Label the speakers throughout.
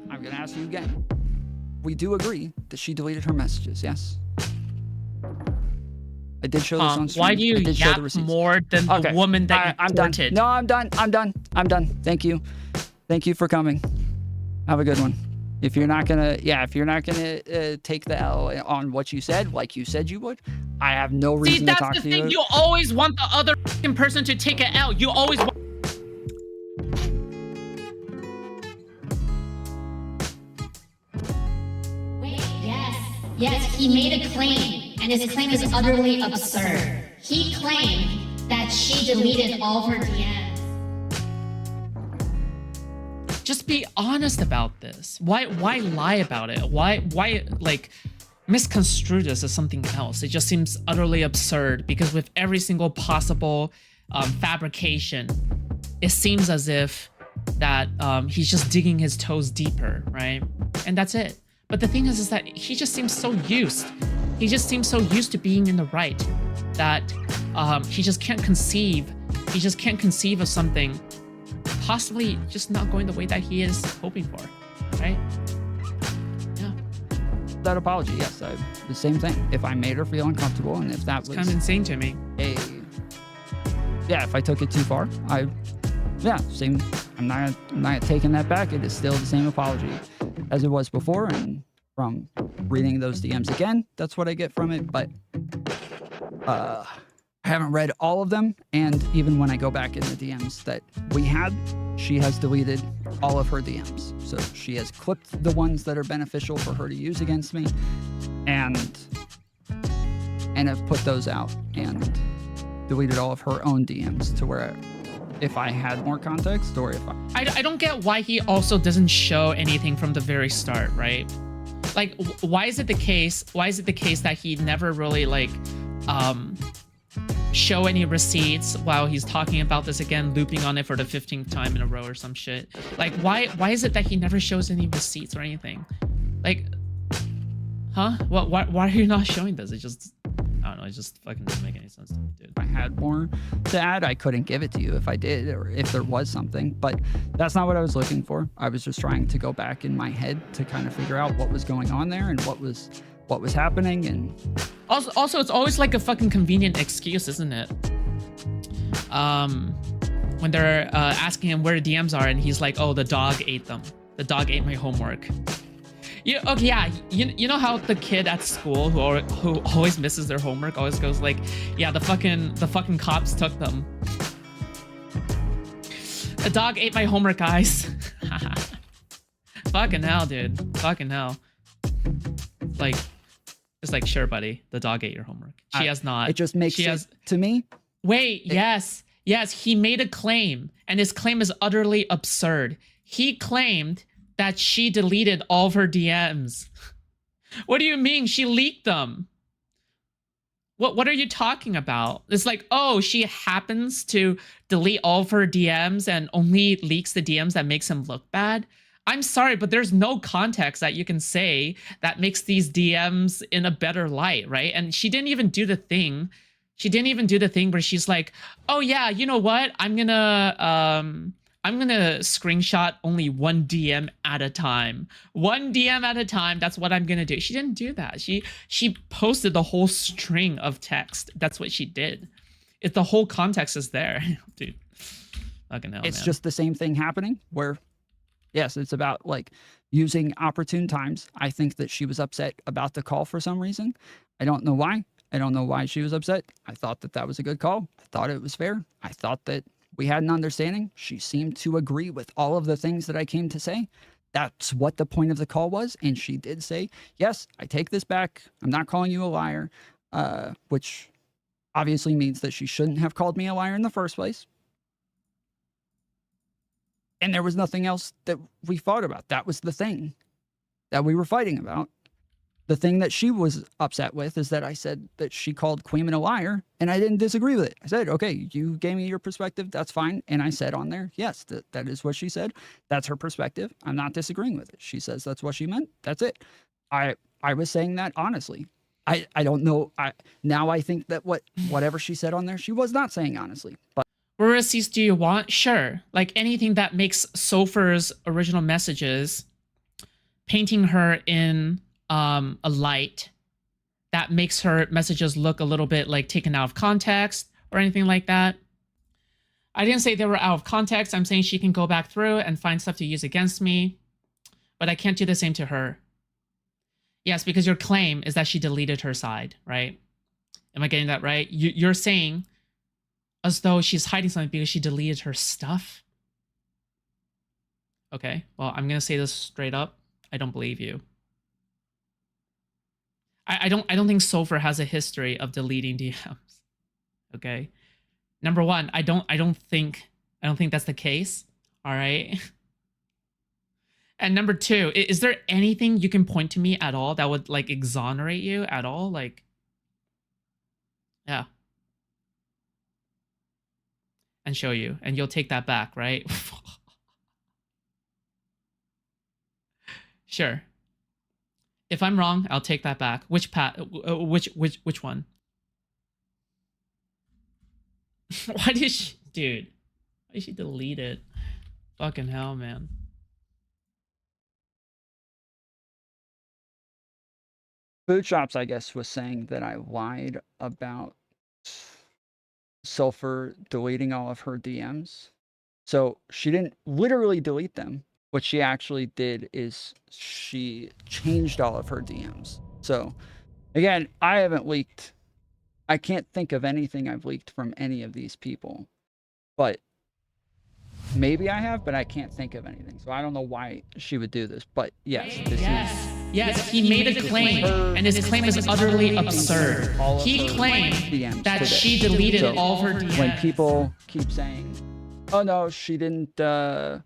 Speaker 1: I'm gonna ask you again. We do agree that she deleted her messages, yes? I did show this on stream.
Speaker 2: Why do you yap more than the woman that you courted?
Speaker 1: No, I'm done. Thank you. Thank you for coming. Have a good one. If you're not gonna, take the L on what you said, like you said you would, I have no reason to talk to you.
Speaker 2: See, that's the thing. You always want the other person to take an L. You always want.
Speaker 3: Wait, yes, he made a claim, and his claim is utterly absurd. He claimed that she deleted all of her DMs.
Speaker 2: Just be honest about this. Why lie about it? Why like misconstrue this as something else? It just seems utterly absurd because with every single possible fabrication, it seems as if that he's just digging his toes deeper, right? And that's it. But the thing is that he just seems so used. He just seems so used to being in the right that he just can't conceive. He just can't conceive of something possibly just not going the way that he is hoping for, right? Yeah.
Speaker 1: That apology, yes, the same thing. If I made her feel uncomfortable, and if that was
Speaker 2: kind of insane to me.
Speaker 1: If I took it too far, same. I'm not taking that back. It is still the same apology as it was before, and from reading those DMs again, that's what I get from it. But I haven't read all of them, and even when I go back in the DMs that we had, she has deleted all of her DMs. So she has clipped the ones that are beneficial for her to use against me, and have put those out and deleted all of her own DMs to where if I had more context or if
Speaker 2: I don't get why he also doesn't show anything from the very start, right? Like, why is it the case that he never really like show any receipts while he's talking about this again, looping on it for the 15th time in a row or some shit? Like, why is it that he never shows any receipts or anything? Like, huh? Why are you not showing this? It just, I don't know, it just fucking doesn't make any sense to me, dude.
Speaker 1: If I had more to add, I couldn't give it to you if I did, or if there was something, but that's not what I was looking for. I was just trying to go back in my head to kind of figure out what was going on there and what was happening. And
Speaker 2: also it's always like a fucking convenient excuse, isn't it? When they're asking him where the DMs are, and he's like, oh, the dog ate them. The dog ate my homework. You know how the kid at school who always misses their homework always goes like, yeah, the fucking cops took them. The dog ate my homework, guys. Fucking hell, dude. Fucking hell. Like, it's like, sure, buddy, the dog ate your homework. She has not.
Speaker 1: It just makes sense to me.
Speaker 2: Wait, yes, he made a claim, and his claim is utterly absurd. He claimed that she deleted all of her DMs. What do you mean? She leaked them. What are you talking about? It's like, oh, she happens to delete all of her DMs and only leaks the DMs that makes him look bad. I'm sorry, but there's no context that you can say that makes these DMs in a better light, right? And she didn't even do the thing. She didn't even do the thing where she's like, oh yeah, you know what? I'm gonna screenshot only one DM at a time. One DM at a time, that's what I'm gonna do. She didn't do that. She posted the whole string of text. That's what she did. If the whole context is there, dude. Fucking hell,
Speaker 1: it's
Speaker 2: man.
Speaker 1: just the same thing happening where, yes, it's about like using opportune times. I think that she was upset about the call for some reason. I don't know why. I don't know why she was upset. I thought that was a good call. I thought it was fair. I thought that we had an understanding. She seemed to agree with all of the things that I came to say. That's what the point of the call was. And she did say, yes, I take this back. I'm not calling you a liar, which obviously means that she shouldn't have called me a liar in the first place. And there was nothing else that we fought about. That was the thing that we were fighting about. The thing that she was upset with is that I said that she called Queeman a liar, and I didn't disagree with it. I said, okay, you gave me your perspective. That's fine. And I said on there, yes, that is what she said. That's her perspective. I'm not disagreeing with it. She says that's what she meant. That's it. I was saying that honestly. I don't know. Now I think that whatever she said on there, she was not saying honestly. But
Speaker 2: what receipts do you want? Sure. Like anything that makes Sofer's original messages painting her in a light that makes her messages look a little bit like taken out of context or anything like that. I didn't say they were out of context. I'm saying she can go back through and find stuff to use against me, but I can't do the same to her. Yes, because your claim is that she deleted her side, right? Am I getting that right? You're saying as though she's hiding something because she deleted her stuff? Okay, well, I'm going to say this straight up. I don't believe you. I don't think Sulfur has a history of deleting DMs. Okay? Number one, I don't think that's the case. All right? And number two, is there anything you can point to me at all that would like exonerate you at all? Like, yeah. And show you, and you'll take that back, right? Sure. If I'm wrong, I'll take that back. Which one? Why did she, dude? Why did she delete it? Fucking hell, man.
Speaker 1: FoodShops, I guess, was saying that I lied about Sulfur deleting all of her DMs. So she didn't literally delete them. What she actually did is she changed all of her DMs. So again, I haven't leaked. I can't think of anything I've leaked from any of these people, but maybe I have, but I can't think of anything. So I don't know why she would do this, but yes, this is...
Speaker 2: Yes, he made a claim, and his claim is utterly absurd. He claimed that she deleted all of her DMs.
Speaker 1: When people keep saying, "Oh no, she didn't do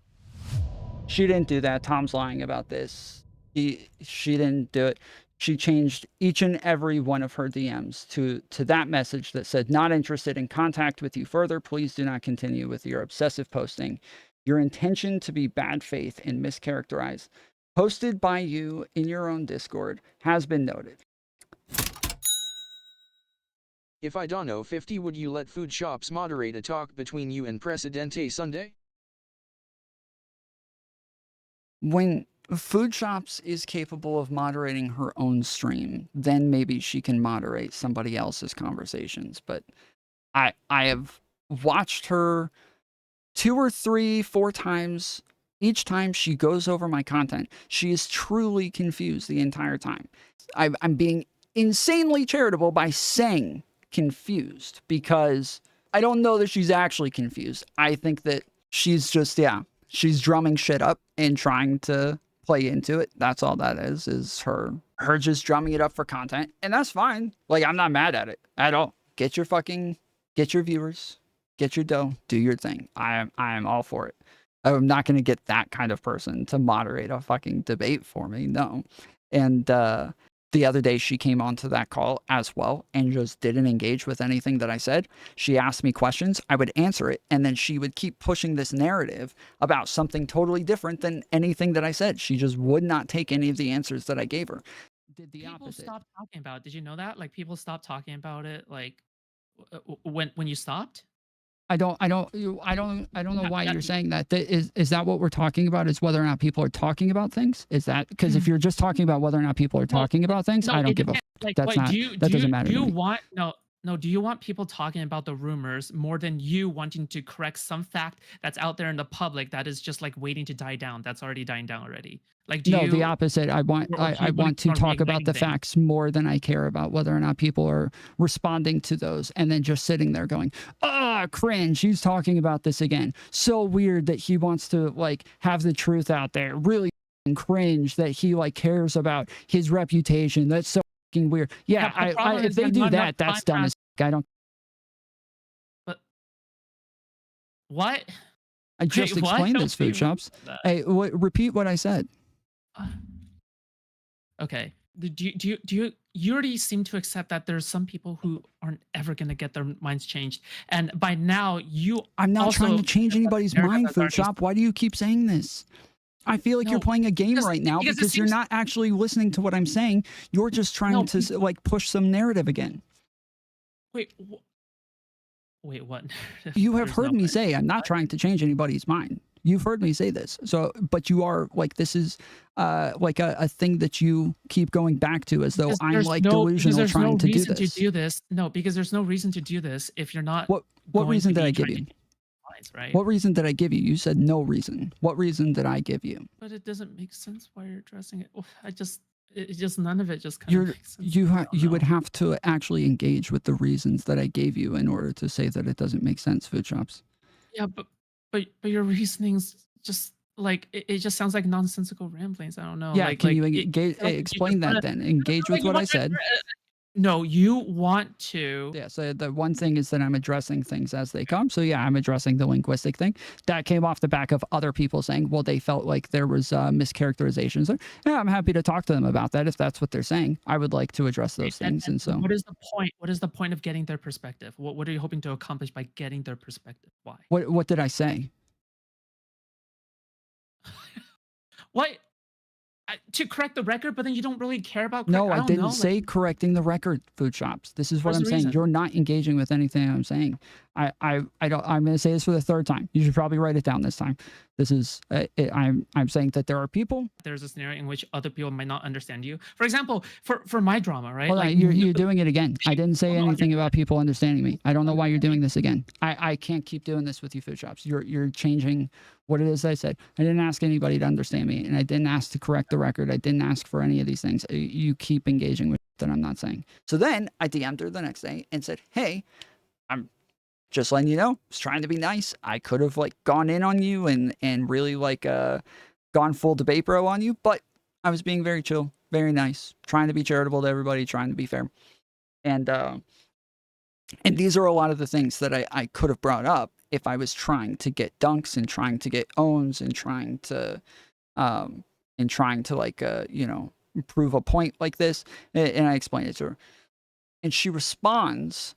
Speaker 1: that. Tom's lying about this. She didn't do it." She changed each and every one of her DMs to that message that said, "Not interested in contact with you further. Please do not continue with your obsessive posting. Your intention to be bad faith and mischaracterized. Posted by you in your own Discord has been noted."
Speaker 4: If I don't know 50, would you let FoodShops moderate a talk between you and Precedente Sunday?
Speaker 1: When FoodShops is capable of moderating her own stream, then maybe she can moderate somebody else's conversations. But I have watched her 2 or 3, 4 times. Each time she goes over my content, she is truly confused the entire time. I'm being insanely charitable by saying confused, because I don't know that she's actually confused. I think that she's just, she's drumming shit up and trying to play into it. That's all that is her just drumming it up for content. And that's fine. Like, I'm not mad at it at all. Get your viewers, get your dough, do your thing. I am all for it. I'm not going to get that kind of person to moderate a fucking debate for me. No. And the other day she came onto that call as well and just didn't engage with anything that I said. She asked me questions. I would answer it. And then she would keep pushing this narrative about something totally different than anything that I said. She just would not take any of the answers that I gave her. Did the
Speaker 2: People
Speaker 1: opposite.
Speaker 2: stopped talking about it. Did you know that? Like, people stopped talking about it, like, when you stopped?
Speaker 1: I don't know why you're saying that. Is that what we're talking about? Is whether or not people are talking about things? Is that because if you're just talking about whether or not people are talking about things, I don't give a fuck.
Speaker 2: Like,
Speaker 1: That's not. That doesn't matter.
Speaker 2: Do you
Speaker 1: to me.
Speaker 2: want do you want people talking about the rumors more than you wanting to correct some fact that's out there in the public that is just like waiting to die down? That's already dying down already. Like,
Speaker 1: the opposite. I want to talk about the facts more than I care about whether or not people are responding to those, and then just sitting there going, cringe, he's talking about this again. So weird that he wants to like have the truth out there. Really cringe that he like cares about his reputation. That's so fucking weird. Yeah, if they do that, that's dumb as I don't.
Speaker 2: But what?
Speaker 1: I just explained this, FoodShops. Hey, repeat what I said.
Speaker 2: Okay. Do you already seem to accept that there's some people who aren't ever going to get their minds changed, and by now
Speaker 1: I'm not trying to change anybody's mind, FoodShop. Why do you keep saying this? I feel like you're playing a game right now because you're not actually listening to what I'm saying. You're just trying to like push some narrative again.
Speaker 2: Wait, what?
Speaker 1: You have heard me say I'm not trying to change anybody's mind. You've heard me say this. So, but you are like, this is like a thing that you keep going back to as though
Speaker 2: Because
Speaker 1: I'm
Speaker 2: there's
Speaker 1: like
Speaker 2: no,
Speaker 1: delusional
Speaker 2: there's no
Speaker 1: trying to do
Speaker 2: reason
Speaker 1: this.
Speaker 2: to do this. No, because there's no reason to do this if you're not.
Speaker 1: What
Speaker 2: going
Speaker 1: reason
Speaker 2: to
Speaker 1: did
Speaker 2: be
Speaker 1: I give
Speaker 2: trying
Speaker 1: you?
Speaker 2: to compromise, right?
Speaker 1: What reason did I give you? You said no reason. What reason did I give you?
Speaker 2: But it doesn't make sense why you're addressing it. It just none of it just kind
Speaker 1: You're
Speaker 2: of makes sense. I don't
Speaker 1: you would
Speaker 2: know.
Speaker 1: have to actually engage with the reasons that I gave you in order to say that it doesn't make sense, FoodShops.
Speaker 2: Yeah, but your reasonings just like it just sounds like nonsensical ramblings. I don't know.
Speaker 1: Yeah,
Speaker 2: Like
Speaker 1: can you
Speaker 2: it
Speaker 1: engage,
Speaker 2: sounds like you
Speaker 1: explain
Speaker 2: just wanna,
Speaker 1: that then? Engage
Speaker 2: like
Speaker 1: with
Speaker 2: you
Speaker 1: what I
Speaker 2: want
Speaker 1: said.
Speaker 2: no, you want to.
Speaker 1: Yeah, so the one thing is that I'm addressing things as they come. So yeah, I'm addressing the linguistic thing. That came off the back of other people saying, well, they felt like there was mischaracterizations there. Yeah, I'm happy to talk to them about that if that's what they're saying. I would like to address those things. And so
Speaker 2: what is the point? What is the point of getting their perspective? What are you hoping to accomplish by getting their perspective? Why?
Speaker 1: what did I say?
Speaker 2: What? To correct the record, but then you don't really care about.
Speaker 1: No, I
Speaker 2: don't
Speaker 1: didn't
Speaker 2: know,
Speaker 1: say
Speaker 2: like,
Speaker 1: correcting the record, FoodShops. This is what
Speaker 2: what's
Speaker 1: I'm
Speaker 2: the
Speaker 1: saying.
Speaker 2: reason?
Speaker 1: You're not engaging with anything I'm saying. I don't. I'm going to say this for the third time. You should probably write it down this time. This is. I'm saying that there are people.
Speaker 2: There's a scenario in which other people might not understand you. For example, for my drama, right?
Speaker 1: Hold on,
Speaker 2: Like
Speaker 1: you're doing it again. I didn't say
Speaker 2: Hold on,
Speaker 1: anything about people understanding me. I don't know why you're doing this again. I can't keep doing this with you, FoodShops. You're changing what it is I said. I didn't ask anybody to understand me, and I didn't ask to correct the record. I didn't ask for any of these things. You keep engaging with that I'm not saying. So then I DM'd her the next day and said, hey, I'm just letting you know, I was trying to be nice. I could have like gone in on you and really like gone full debate bro on you, but I was being very chill, very nice, trying to be charitable to everybody, trying to be fair. And these are a lot of the things that I could have brought up if I was trying to get dunks and trying to get owns and trying to like you know, prove a point like this. And I explained it to her. And she responds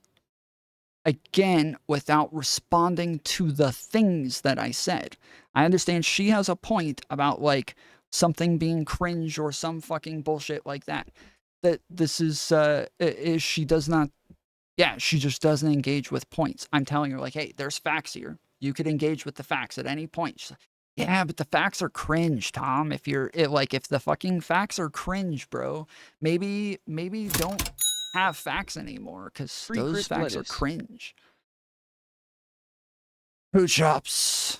Speaker 1: again without responding to the things that I said. I understand she has a point about like something being cringe or some fucking bullshit like that. That this is she does not, yeah, she just doesn't engage with points. I'm telling her like, hey, there's facts here. You could engage with the facts at any point. She's like, yeah, but the facts are cringe, Tom. If the fucking facts are cringe, bro, maybe don't have facts anymore because those facts are cringe. FoodShops.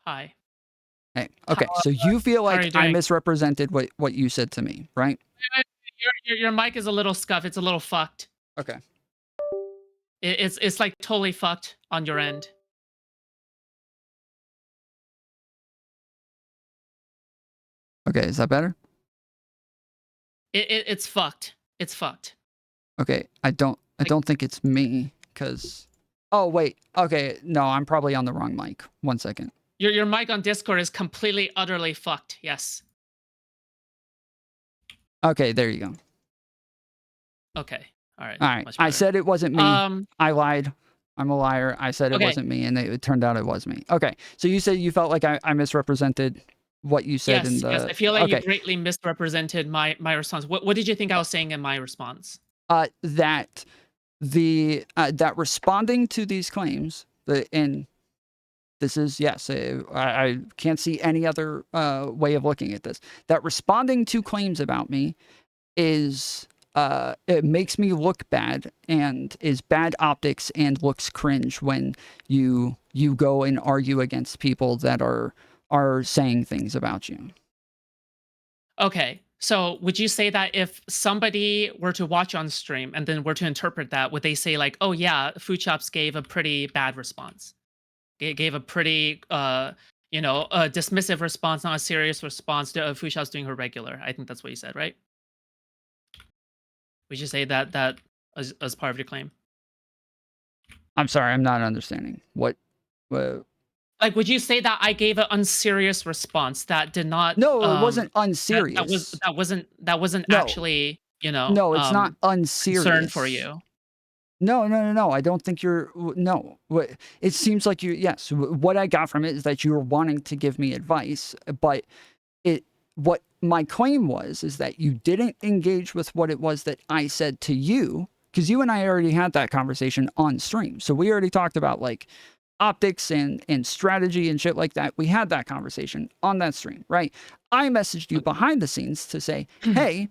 Speaker 2: hi.
Speaker 1: Hey, okay, so you feel
Speaker 2: how are
Speaker 1: like
Speaker 2: you
Speaker 1: I
Speaker 2: doing?
Speaker 1: misrepresented what you said to me, right?
Speaker 2: Your mic is a little scuffed. It's a little fucked.
Speaker 1: Okay.
Speaker 2: It's like totally fucked on your end.
Speaker 1: Okay, is that better?
Speaker 2: It's fucked. It's fucked.
Speaker 1: Okay, I don't think it's me because. Oh wait, okay, no, I'm probably on the wrong mic. 1 second.
Speaker 2: Your mic on Discord is completely utterly fucked. Yes.
Speaker 1: Okay, there you go.
Speaker 2: Okay. All right.
Speaker 1: All right,
Speaker 2: much
Speaker 1: I
Speaker 2: better.
Speaker 1: said it wasn't me. I lied. I'm a liar. I said it
Speaker 2: Okay.
Speaker 1: wasn't me, and it turned out it was me. Okay, so you said you felt like I misrepresented what you said in the.
Speaker 2: Yes, I feel like you
Speaker 1: Okay.
Speaker 2: greatly misrepresented my response. What did you think I was saying in my response?
Speaker 1: That that responding to these claims, and this is, yes, I can't see any other way of looking at this. That responding to claims about me is it makes me look bad and is bad optics and looks cringe when you go and argue against people that are saying things about you.
Speaker 2: Okay. So would you say that if somebody were to watch on stream and then were to interpret that, would they say like, oh yeah, FoodShops gave a pretty bad response? It gave a pretty, a dismissive response, not a serious response to FoodShops doing her regular. I think that's what you said, right? Would you say that as part of your claim?
Speaker 1: I'm sorry, I'm not understanding. What?
Speaker 2: Like, would you say that I gave an unserious response that did not?
Speaker 1: No, it wasn't unserious.
Speaker 2: That wasn't
Speaker 1: No.
Speaker 2: actually,
Speaker 1: No, it's not unserious.
Speaker 2: concern for you.
Speaker 1: No. I don't think you're. No. It seems like you. Yes. What I got from it is that you were wanting to give me advice, but what my claim was is that you didn't engage with what it was that I said to you, because you and I already had that conversation on stream. So we already talked about like optics and strategy and shit like that. We had that conversation on that stream, right? I messaged you behind the scenes to say, hey,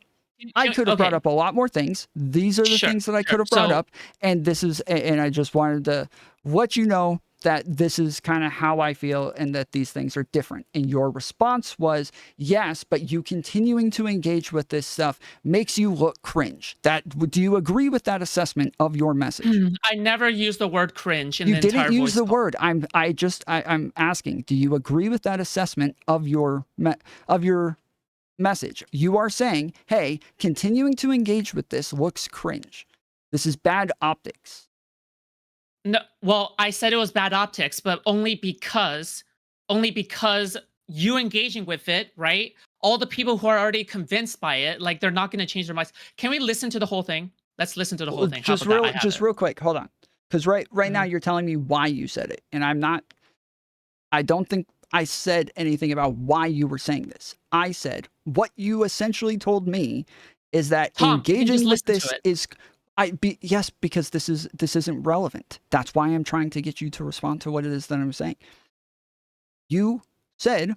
Speaker 1: I could have brought up a lot more things. These are the things that I could have brought up. And this is, and I just wanted to let you know that this is kind of how I feel and that these things are different. And your response was, yes, but you continuing to engage with this stuff makes you look cringe. Do you agree with that assessment of your message?
Speaker 2: I never used the word cringe in
Speaker 1: you
Speaker 2: the entire
Speaker 1: didn't use
Speaker 2: voice
Speaker 1: the
Speaker 2: call.
Speaker 1: word. I'm asking, do you agree with that assessment of your message? You are saying, hey, continuing to engage with this looks cringe. This is bad optics.
Speaker 2: No, well, I said it was bad optics, but only because you engaging with it, right? All the people who are already convinced by it, like they're not going to change their minds. Can we listen to the whole thing? Let's listen to the whole thing.
Speaker 1: Just real quick. Hold on, because right now you're telling me why you said it, and I don't think I said anything about why you were saying this. I said what you essentially told me is that
Speaker 2: Tom,
Speaker 1: engaging with this is. Yes, because this isn't relevant. That's why I'm trying to get you to respond to what it is that I'm saying. You said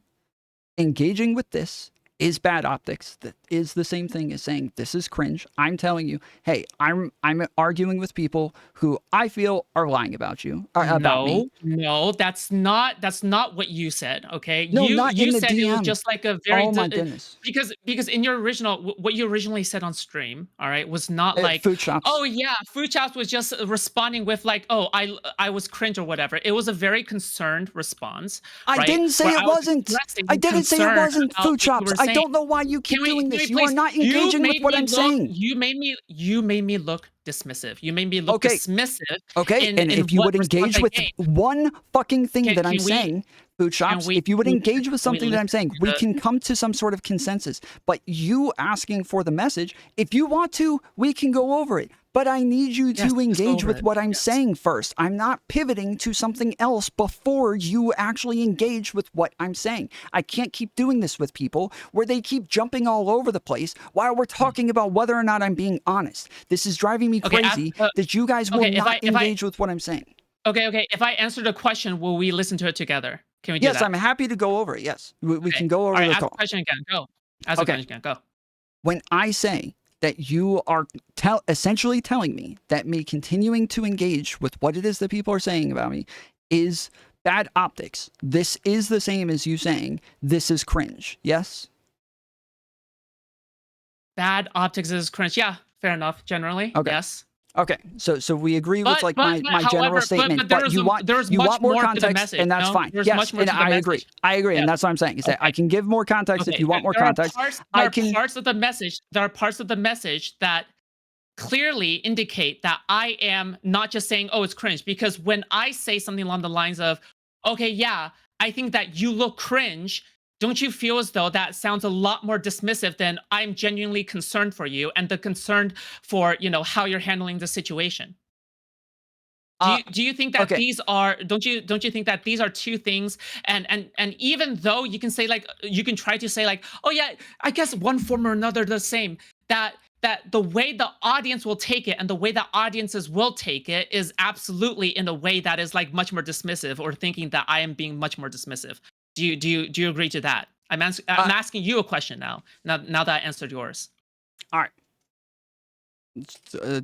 Speaker 1: engaging with this is bad optics. That is the same thing as saying this is cringe. I'm telling you, hey, I'm arguing with people who I feel are lying about you, about me.
Speaker 2: No, that's not what you said. Okay,
Speaker 1: No,
Speaker 2: you
Speaker 1: not in the
Speaker 2: said
Speaker 1: DM.
Speaker 2: it was just like a very
Speaker 1: oh my goodness.
Speaker 2: Because in your original, what you originally said on stream, all right, was not like
Speaker 1: FoodShops.
Speaker 2: Oh yeah, FoodShops was just responding with like, oh, I was cringe or whatever. It was a very concerned response.
Speaker 1: I didn't say it wasn't. I didn't say it wasn't FoodShops. I don't know why you keep doing this. You are not engaging with what I'm saying.
Speaker 2: You made me look dismissive. You made me look dismissive.
Speaker 1: Okay, and if you would engage with one fucking thing that I'm saying, FoodShops, if you would engage with something that I'm saying, we can come to some sort of consensus. But you asking for the message, if you want to, we can go over it. But I need you to engage with what I'm saying first. I'm not pivoting to something else before you actually engage with what I'm saying. I can't keep doing this with people where they keep jumping all over the place while we're talking about whether or not I'm being honest. This is driving me crazy that you guys will not engage with what I'm saying.
Speaker 2: Okay. If I answer the question, will we listen to it together? Can we do that?
Speaker 1: Yes, I'm happy to go over it. Yes, we can go over the call.
Speaker 2: Ask the question again. Go. Ask the question again. Go.
Speaker 1: When I say that you are essentially telling me that me continuing to engage with what it is that people are saying about me is bad optics, this is the same as you saying this is cringe. Yes?
Speaker 2: Bad optics is cringe. Yeah, fair enough. Generally, yes.
Speaker 1: Okay, so we agree with my general statement, but you want more context, and that's fine. Yes, and I agree, and that's what I'm saying is that I can give more context if you want more context.
Speaker 2: There are parts of the message that clearly indicate that I am not just saying, oh, it's cringe, because when I say something along the lines of, okay, yeah, I think that you look cringe, don't you feel as though that sounds a lot more dismissive than I'm genuinely concerned for you and the concern for, how you're handling the situation? Do you think that these are, don't you think that these are two things, and even though you can say you can try to say oh yeah, I guess one form or another the same, that the way the audience will take it and the way that audiences will take it is absolutely in a way that is much more dismissive, or thinking that I am being much more dismissive. Do you agree to that? I'm asking you a question now that I answered yours.
Speaker 1: All right.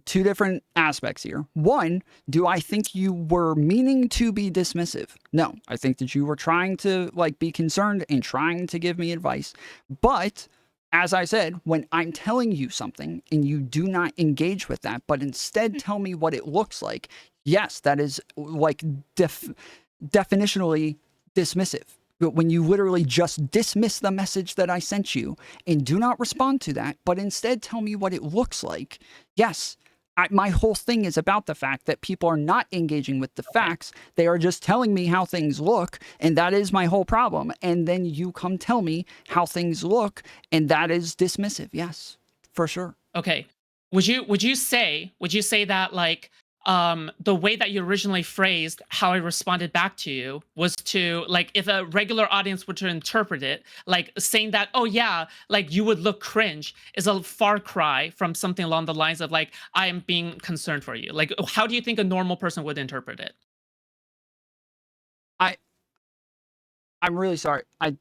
Speaker 1: Two different aspects here. One, do I think you were meaning to be dismissive? No, I think that you were trying to be concerned and trying to give me advice. But as I said, when I'm telling you something and you do not engage with that, but instead tell me what it looks like, yes, that is definitionally dismissive. But when you literally just dismiss the message that I sent you and do not respond to that, but instead tell me what it looks like, yes, my whole thing is about the fact that people are not engaging with the facts. They are just telling me how things look, and that is my whole problem. And then you come tell me how things look, and that is dismissive. Yes, for sure.
Speaker 2: Okay. Would you say that the way that you originally phrased how I responded back to you was to, if a regular audience were to interpret it, saying that, oh yeah, you would look cringe, is a far cry from something along the lines of I am being concerned for you. How do you think a normal person would interpret it?
Speaker 1: I'm really sorry. I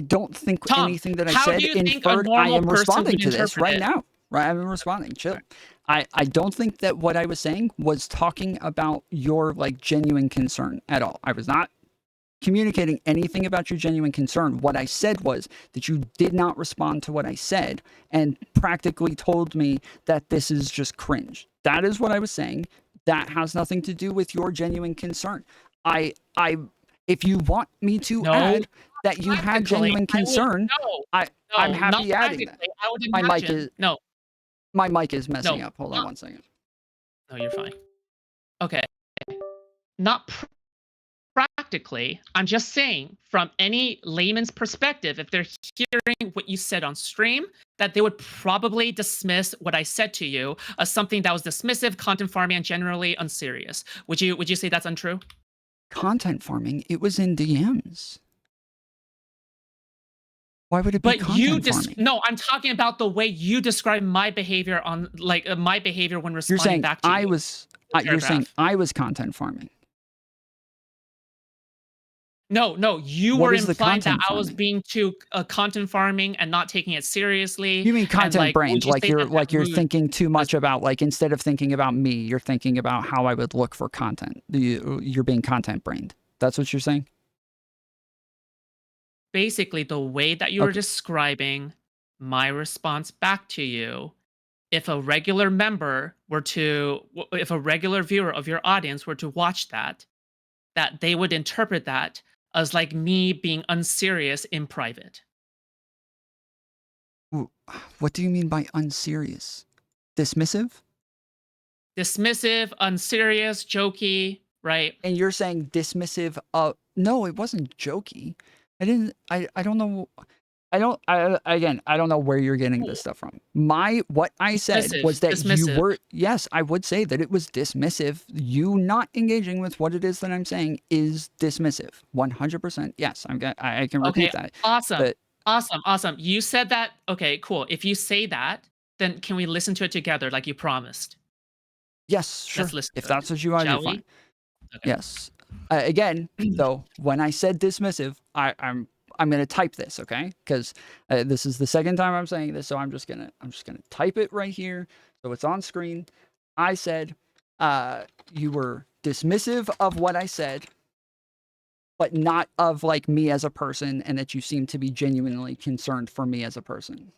Speaker 1: don't think
Speaker 2: Tom,
Speaker 1: anything that I
Speaker 2: how
Speaker 1: said
Speaker 2: do you think a
Speaker 1: inferred. I
Speaker 2: normal
Speaker 1: am
Speaker 2: person
Speaker 1: responding
Speaker 2: would
Speaker 1: to this
Speaker 2: interpret
Speaker 1: right
Speaker 2: it?
Speaker 1: now. Right, I'm responding. Chill. I don't think that what I was saying was talking about your like genuine concern at all. I was not communicating anything about your genuine concern. What I said was that you did not respond to what I said and practically told me that this is just cringe. That is what I was saying. That has nothing to do with your genuine concern. I if you want me to
Speaker 2: No,
Speaker 1: add that you had
Speaker 2: practically,
Speaker 1: genuine
Speaker 2: I would
Speaker 1: concern,
Speaker 2: no,
Speaker 1: I'm
Speaker 2: no, not
Speaker 1: happy adding that.
Speaker 2: practically. I would
Speaker 1: My mic
Speaker 2: imagine.
Speaker 1: is
Speaker 2: No,
Speaker 1: my mic is messing
Speaker 2: no,
Speaker 1: up. Hold on
Speaker 2: not,
Speaker 1: one second.
Speaker 2: no, you're fine. Okay, not practically. I'm just saying, from any layman's perspective, if they're hearing what you said on stream, that they would probably dismiss what I said to you as something that was dismissive, content farming, and generally unserious. Would you say that's untrue?
Speaker 1: Content farming, it was in DMs. Why would it be
Speaker 2: But you
Speaker 1: content farming?
Speaker 2: no, I'm talking about the way you describe my behavior on my behavior when
Speaker 1: You're
Speaker 2: responding
Speaker 1: saying
Speaker 2: back to
Speaker 1: I
Speaker 2: you.
Speaker 1: was
Speaker 2: The
Speaker 1: you're saying
Speaker 2: paragraph.
Speaker 1: I was content farming.
Speaker 2: No, you
Speaker 1: What
Speaker 2: were
Speaker 1: is the
Speaker 2: implying that
Speaker 1: content
Speaker 2: I was
Speaker 1: farming?
Speaker 2: being too content farming and not taking it seriously.
Speaker 1: You mean
Speaker 2: And
Speaker 1: content brained,
Speaker 2: would you say that that
Speaker 1: you're
Speaker 2: rude
Speaker 1: thinking too
Speaker 2: was
Speaker 1: much about, like, instead of thinking about me, you're thinking about how I would look for content. You're being content brained. That's what you're saying?
Speaker 2: basically the way that you were
Speaker 1: Okay.
Speaker 2: describing my response back to you? If a regular if a regular viewer of your audience were to watch that they would interpret that as like me being unserious in private.
Speaker 1: Ooh, what do you mean by unserious? Dismissive?
Speaker 2: Dismissive, unserious, jokey, right?
Speaker 1: And you're saying dismissive of no, it wasn't jokey. I don't know. Again, I don't know where you're getting this stuff from. What I said was that you
Speaker 2: Dismissive.
Speaker 1: were, yes, I would say that it was dismissive. You not engaging with what it is that I'm saying is dismissive. 100%. Yes, I can
Speaker 2: Okay,
Speaker 1: repeat that.
Speaker 2: awesome.
Speaker 1: But
Speaker 2: Awesome. You said that. Okay, cool. If you say that, then can we listen to it together like you promised?
Speaker 1: yes, sure.
Speaker 2: Let's listen
Speaker 1: If
Speaker 2: to it.
Speaker 1: that's what you want to
Speaker 2: Shall
Speaker 1: do,
Speaker 2: we?
Speaker 1: fine.
Speaker 2: Okay.
Speaker 1: Yes. Again, though, when I said dismissive, I'm gonna type this, okay? Because this is the second time I'm saying this, so I'm just gonna type it right here, so it's on screen. I said you were dismissive of what I said, but not of like me as a person, and that you seem to be genuinely concerned for me as a person.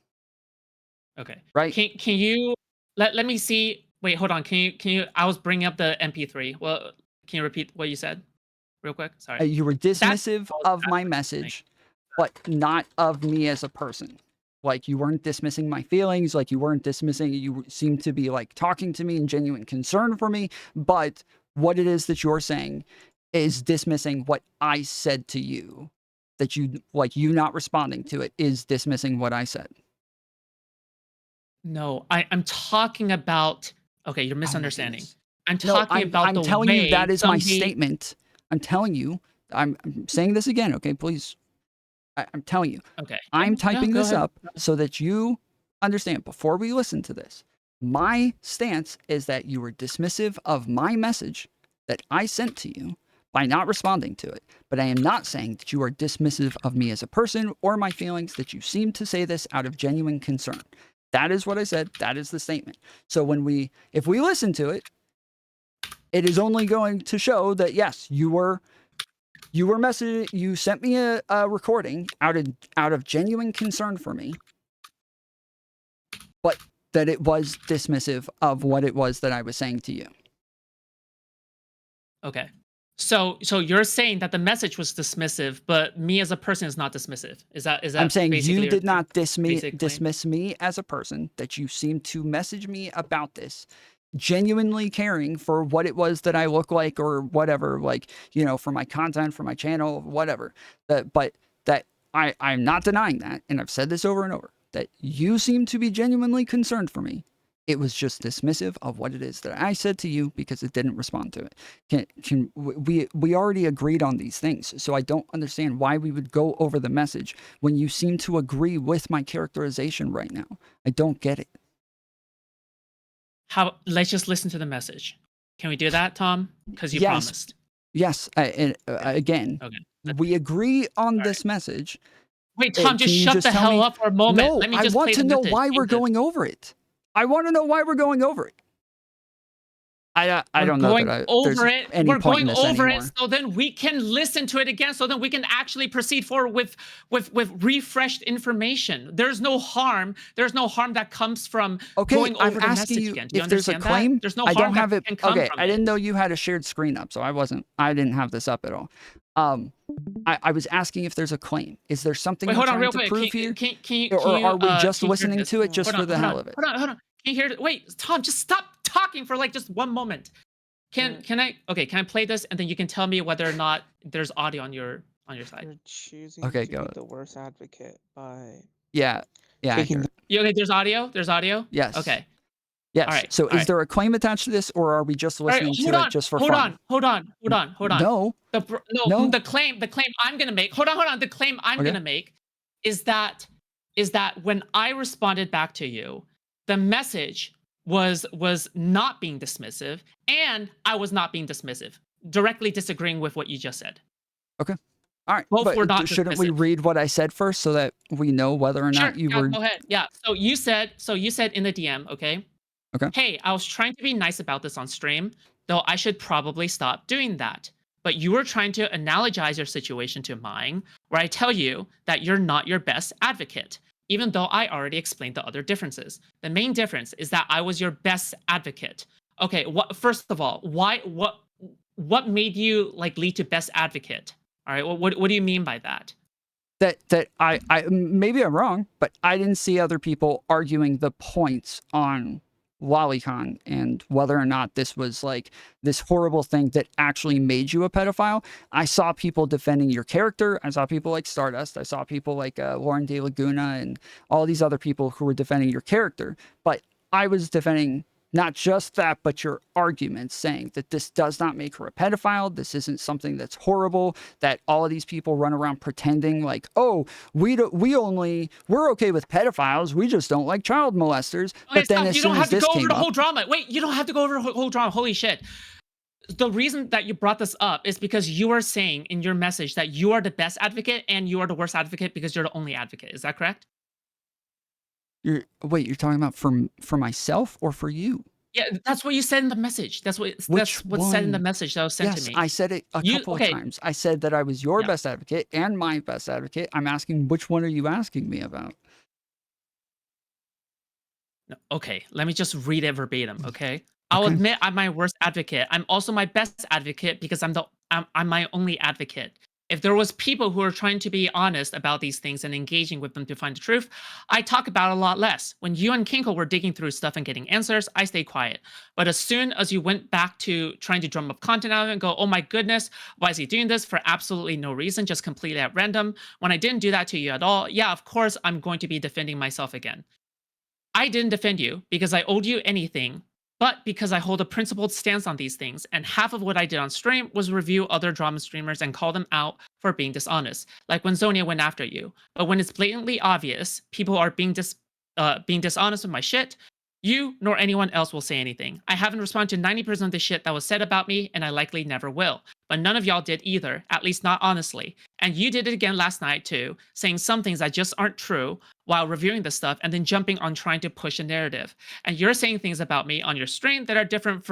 Speaker 2: Okay.
Speaker 1: Right?
Speaker 2: Can you let me see? Wait, hold on. Can you? I was bringing up the MP3. Well, can you repeat what you said, real quick? Sorry.
Speaker 1: You were
Speaker 2: That's
Speaker 1: dismissive of my message, but not of me as a person. Like, you weren't dismissing my feelings, like you weren't dismissing, you seemed to be like talking to me in genuine concern for me, but what it is that you're saying is dismissing what I said to you. That you not responding to it is dismissing what I said.
Speaker 2: No, I'm talking about. Okay, you're
Speaker 1: Oh my
Speaker 2: misunderstanding.
Speaker 1: goodness.
Speaker 2: I'm
Speaker 1: No,
Speaker 2: talking about
Speaker 1: I'm
Speaker 2: the
Speaker 1: telling you
Speaker 2: way
Speaker 1: that is my
Speaker 2: somebody.
Speaker 1: statement. I'm telling you, I'm saying this again, okay? Please, I'm telling you.
Speaker 2: Okay.
Speaker 1: I'm
Speaker 2: Yeah,
Speaker 1: typing
Speaker 2: go
Speaker 1: this
Speaker 2: ahead.
Speaker 1: up so that you understand before we listen to this. My stance is that you were dismissive of my message that I sent to you by not responding to it. But I am not saying that you are dismissive of me as a person or my feelings, that you seem to say this out of genuine concern. That is what I said. That is the statement. So if we listen to it, it is only going to show that yes, you sent me a recording out of genuine concern for me, but that it was dismissive of what it was that I was saying to you.
Speaker 2: Okay. So you're saying that the message was dismissive, but me as a person is not dismissive. Is that
Speaker 1: I'm saying
Speaker 2: basically
Speaker 1: you did not
Speaker 2: basic claim?
Speaker 1: dismiss me as a person, that you seemed to message me about this, genuinely caring for what it was that I look like or whatever, like, for my content, for my channel, whatever. But that I'm not denying that, and I've said this over and over, that you seem to be genuinely concerned for me. It was just dismissive of what it is that I said to you because it didn't respond to it. We already agreed on these things, so I don't understand why we would go over the message when you seem to agree with my characterization right now. I don't get it.
Speaker 2: Let's just listen to the message. Can we do that, Tom? Because you
Speaker 1: Yes.
Speaker 2: promised.
Speaker 1: Yes, again,
Speaker 2: Okay.
Speaker 1: we agree on
Speaker 2: All
Speaker 1: this message.
Speaker 2: Wait, Tom, just
Speaker 1: Can you
Speaker 2: shut
Speaker 1: just
Speaker 2: the
Speaker 1: tell
Speaker 2: hell
Speaker 1: me?
Speaker 2: up for a moment.
Speaker 1: No,
Speaker 2: Let me
Speaker 1: I
Speaker 2: just
Speaker 1: want
Speaker 2: play
Speaker 1: to
Speaker 2: the
Speaker 1: know
Speaker 2: message.
Speaker 1: why we're
Speaker 2: Jesus.
Speaker 1: going over it. I want to know why we're going over it. I
Speaker 2: We're
Speaker 1: don't know
Speaker 2: going
Speaker 1: that there's
Speaker 2: over it.
Speaker 1: any
Speaker 2: We're
Speaker 1: point in
Speaker 2: going
Speaker 1: this
Speaker 2: over
Speaker 1: anymore.
Speaker 2: it so then we can listen to it again, so then we can actually proceed forward with refreshed information. There's no harm. There's no harm that comes from
Speaker 1: Okay,
Speaker 2: going over
Speaker 1: I'm
Speaker 2: the
Speaker 1: asking
Speaker 2: message
Speaker 1: you
Speaker 2: again. Do you
Speaker 1: if there's a
Speaker 2: understand
Speaker 1: claim.
Speaker 2: that? There's no
Speaker 1: I
Speaker 2: harm
Speaker 1: don't have
Speaker 2: that
Speaker 1: it.
Speaker 2: can come
Speaker 1: Okay,
Speaker 2: from
Speaker 1: I didn't
Speaker 2: it.
Speaker 1: know you had a shared screen up, so I didn't have this up at all. I was asking if there's a claim. Is there something
Speaker 2: Wait,
Speaker 1: you're
Speaker 2: hold on,
Speaker 1: trying
Speaker 2: real
Speaker 1: to
Speaker 2: quick.
Speaker 1: prove here?
Speaker 2: Can
Speaker 1: Or
Speaker 2: you,
Speaker 1: are we just
Speaker 2: can you hear
Speaker 1: listening
Speaker 2: this?
Speaker 1: to it just
Speaker 2: Hold
Speaker 1: for
Speaker 2: on,
Speaker 1: the
Speaker 2: hold
Speaker 1: hell
Speaker 2: on,
Speaker 1: of it?
Speaker 2: hold on. Can you hear it? Wait, Tom, just stop talking for like just one moment. Can I play this and then you can tell me whether or not there's audio on your side?
Speaker 5: You're choosing
Speaker 1: Okay,
Speaker 5: to
Speaker 1: go.
Speaker 5: be the worst advocate by
Speaker 1: Yeah, I
Speaker 5: taking
Speaker 1: hear
Speaker 5: the
Speaker 1: it.
Speaker 2: Yeah, okay, there's audio? There's audio?
Speaker 1: Yes.
Speaker 2: Okay.
Speaker 1: Yes.
Speaker 2: All right.
Speaker 1: So
Speaker 2: all
Speaker 1: is
Speaker 2: right.
Speaker 1: there a claim attached to this, or are we just
Speaker 2: All right,
Speaker 1: listening
Speaker 2: hold
Speaker 1: to
Speaker 2: on,
Speaker 1: it just for
Speaker 2: hold
Speaker 1: fun?
Speaker 2: on.
Speaker 1: No. No.
Speaker 2: The claim I'm gonna make. Hold on. The claim I'm
Speaker 1: Okay.
Speaker 2: gonna make is that when I responded back to you, the message was not being dismissive, and I was not being dismissive, directly disagreeing with what you just said.
Speaker 1: Okay. All right.
Speaker 2: Both were
Speaker 1: But
Speaker 2: not
Speaker 1: shouldn't we
Speaker 2: dismissive.
Speaker 1: read what I said first so that we know whether or
Speaker 2: Sure,
Speaker 1: not you
Speaker 2: yeah,
Speaker 1: were?
Speaker 2: go ahead. Yeah. So you said in the DM, okay?
Speaker 1: Okay.
Speaker 2: Hey, I was trying to be nice about this on stream, though I should probably stop doing that. But you were trying to analogize your situation to mine, where I tell you that you're not your best advocate, even though I already explained the other differences. The main difference is that I was your best advocate. Okay, first of all, what made you like lead to best advocate? All right, what do you mean by that?
Speaker 1: That I maybe I'm wrong, but I didn't see other people arguing the points on Lolicon and whether or not this was like this horrible thing that actually made you a pedophile. I saw people defending your character. I saw people like Stardust. I saw people like Lauren De Laguna and all these other people who were defending your character. But I was defending not just that, but your arguments saying that this does not make her a pedophile. This isn't something that's horrible, that all of these people run around pretending like, oh, we're okay with pedophiles. We just don't like child molesters.
Speaker 2: Okay,
Speaker 1: But then
Speaker 2: stop.
Speaker 1: as
Speaker 2: You
Speaker 1: soon
Speaker 2: don't
Speaker 1: as
Speaker 2: have to
Speaker 1: this
Speaker 2: go over
Speaker 1: came
Speaker 2: the whole
Speaker 1: up,
Speaker 2: drama. Wait, you don't have to go over the whole drama. Holy shit. The reason that you brought this up is because you are saying in your message that you are the best advocate and you are the worst advocate because you're the only advocate. Is that correct?
Speaker 1: you're talking about for myself or for you?
Speaker 2: Yeah, that's what you said in the message. That's what's said in the
Speaker 1: one?
Speaker 2: message that was sent
Speaker 1: Yes,
Speaker 2: to me.
Speaker 1: I said it a couple of times. I said that I was your
Speaker 2: Yeah.
Speaker 1: best advocate and my best advocate. I'm asking, which one are you asking me about?
Speaker 2: No, okay, let me just read it verbatim, okay? I'll
Speaker 1: Okay.
Speaker 2: admit I'm my worst advocate. I'm also my best advocate because I'm my only advocate. If there was people who are trying to be honest about these things and engaging with them to find the truth, I talk about it a lot less. When you and Kinkle were digging through stuff and getting answers, I stayed quiet. But as soon as you went back to trying to drum up content out of it and go, oh my goodness, why is he doing this for absolutely no reason, just completely at random? When I didn't do that to you at all, yeah, of course I'm going to be defending myself again. I didn't defend you because I owed you anything, but because I hold a principled stance on these things, and half of what I did on stream was review other drama streamers and call them out for being dishonest, like when Zonia went after you. But when it's blatantly obvious people are being dishonest with my shit, you nor anyone else will say anything. I haven't responded to 90% of the shit that was said about me, and I likely never will. But none of y'all did either, at least not honestly. And you did it again last night too, saying some things that just aren't true while reviewing the stuff and then jumping on trying to push a narrative. And you're saying things about me on your stream that are different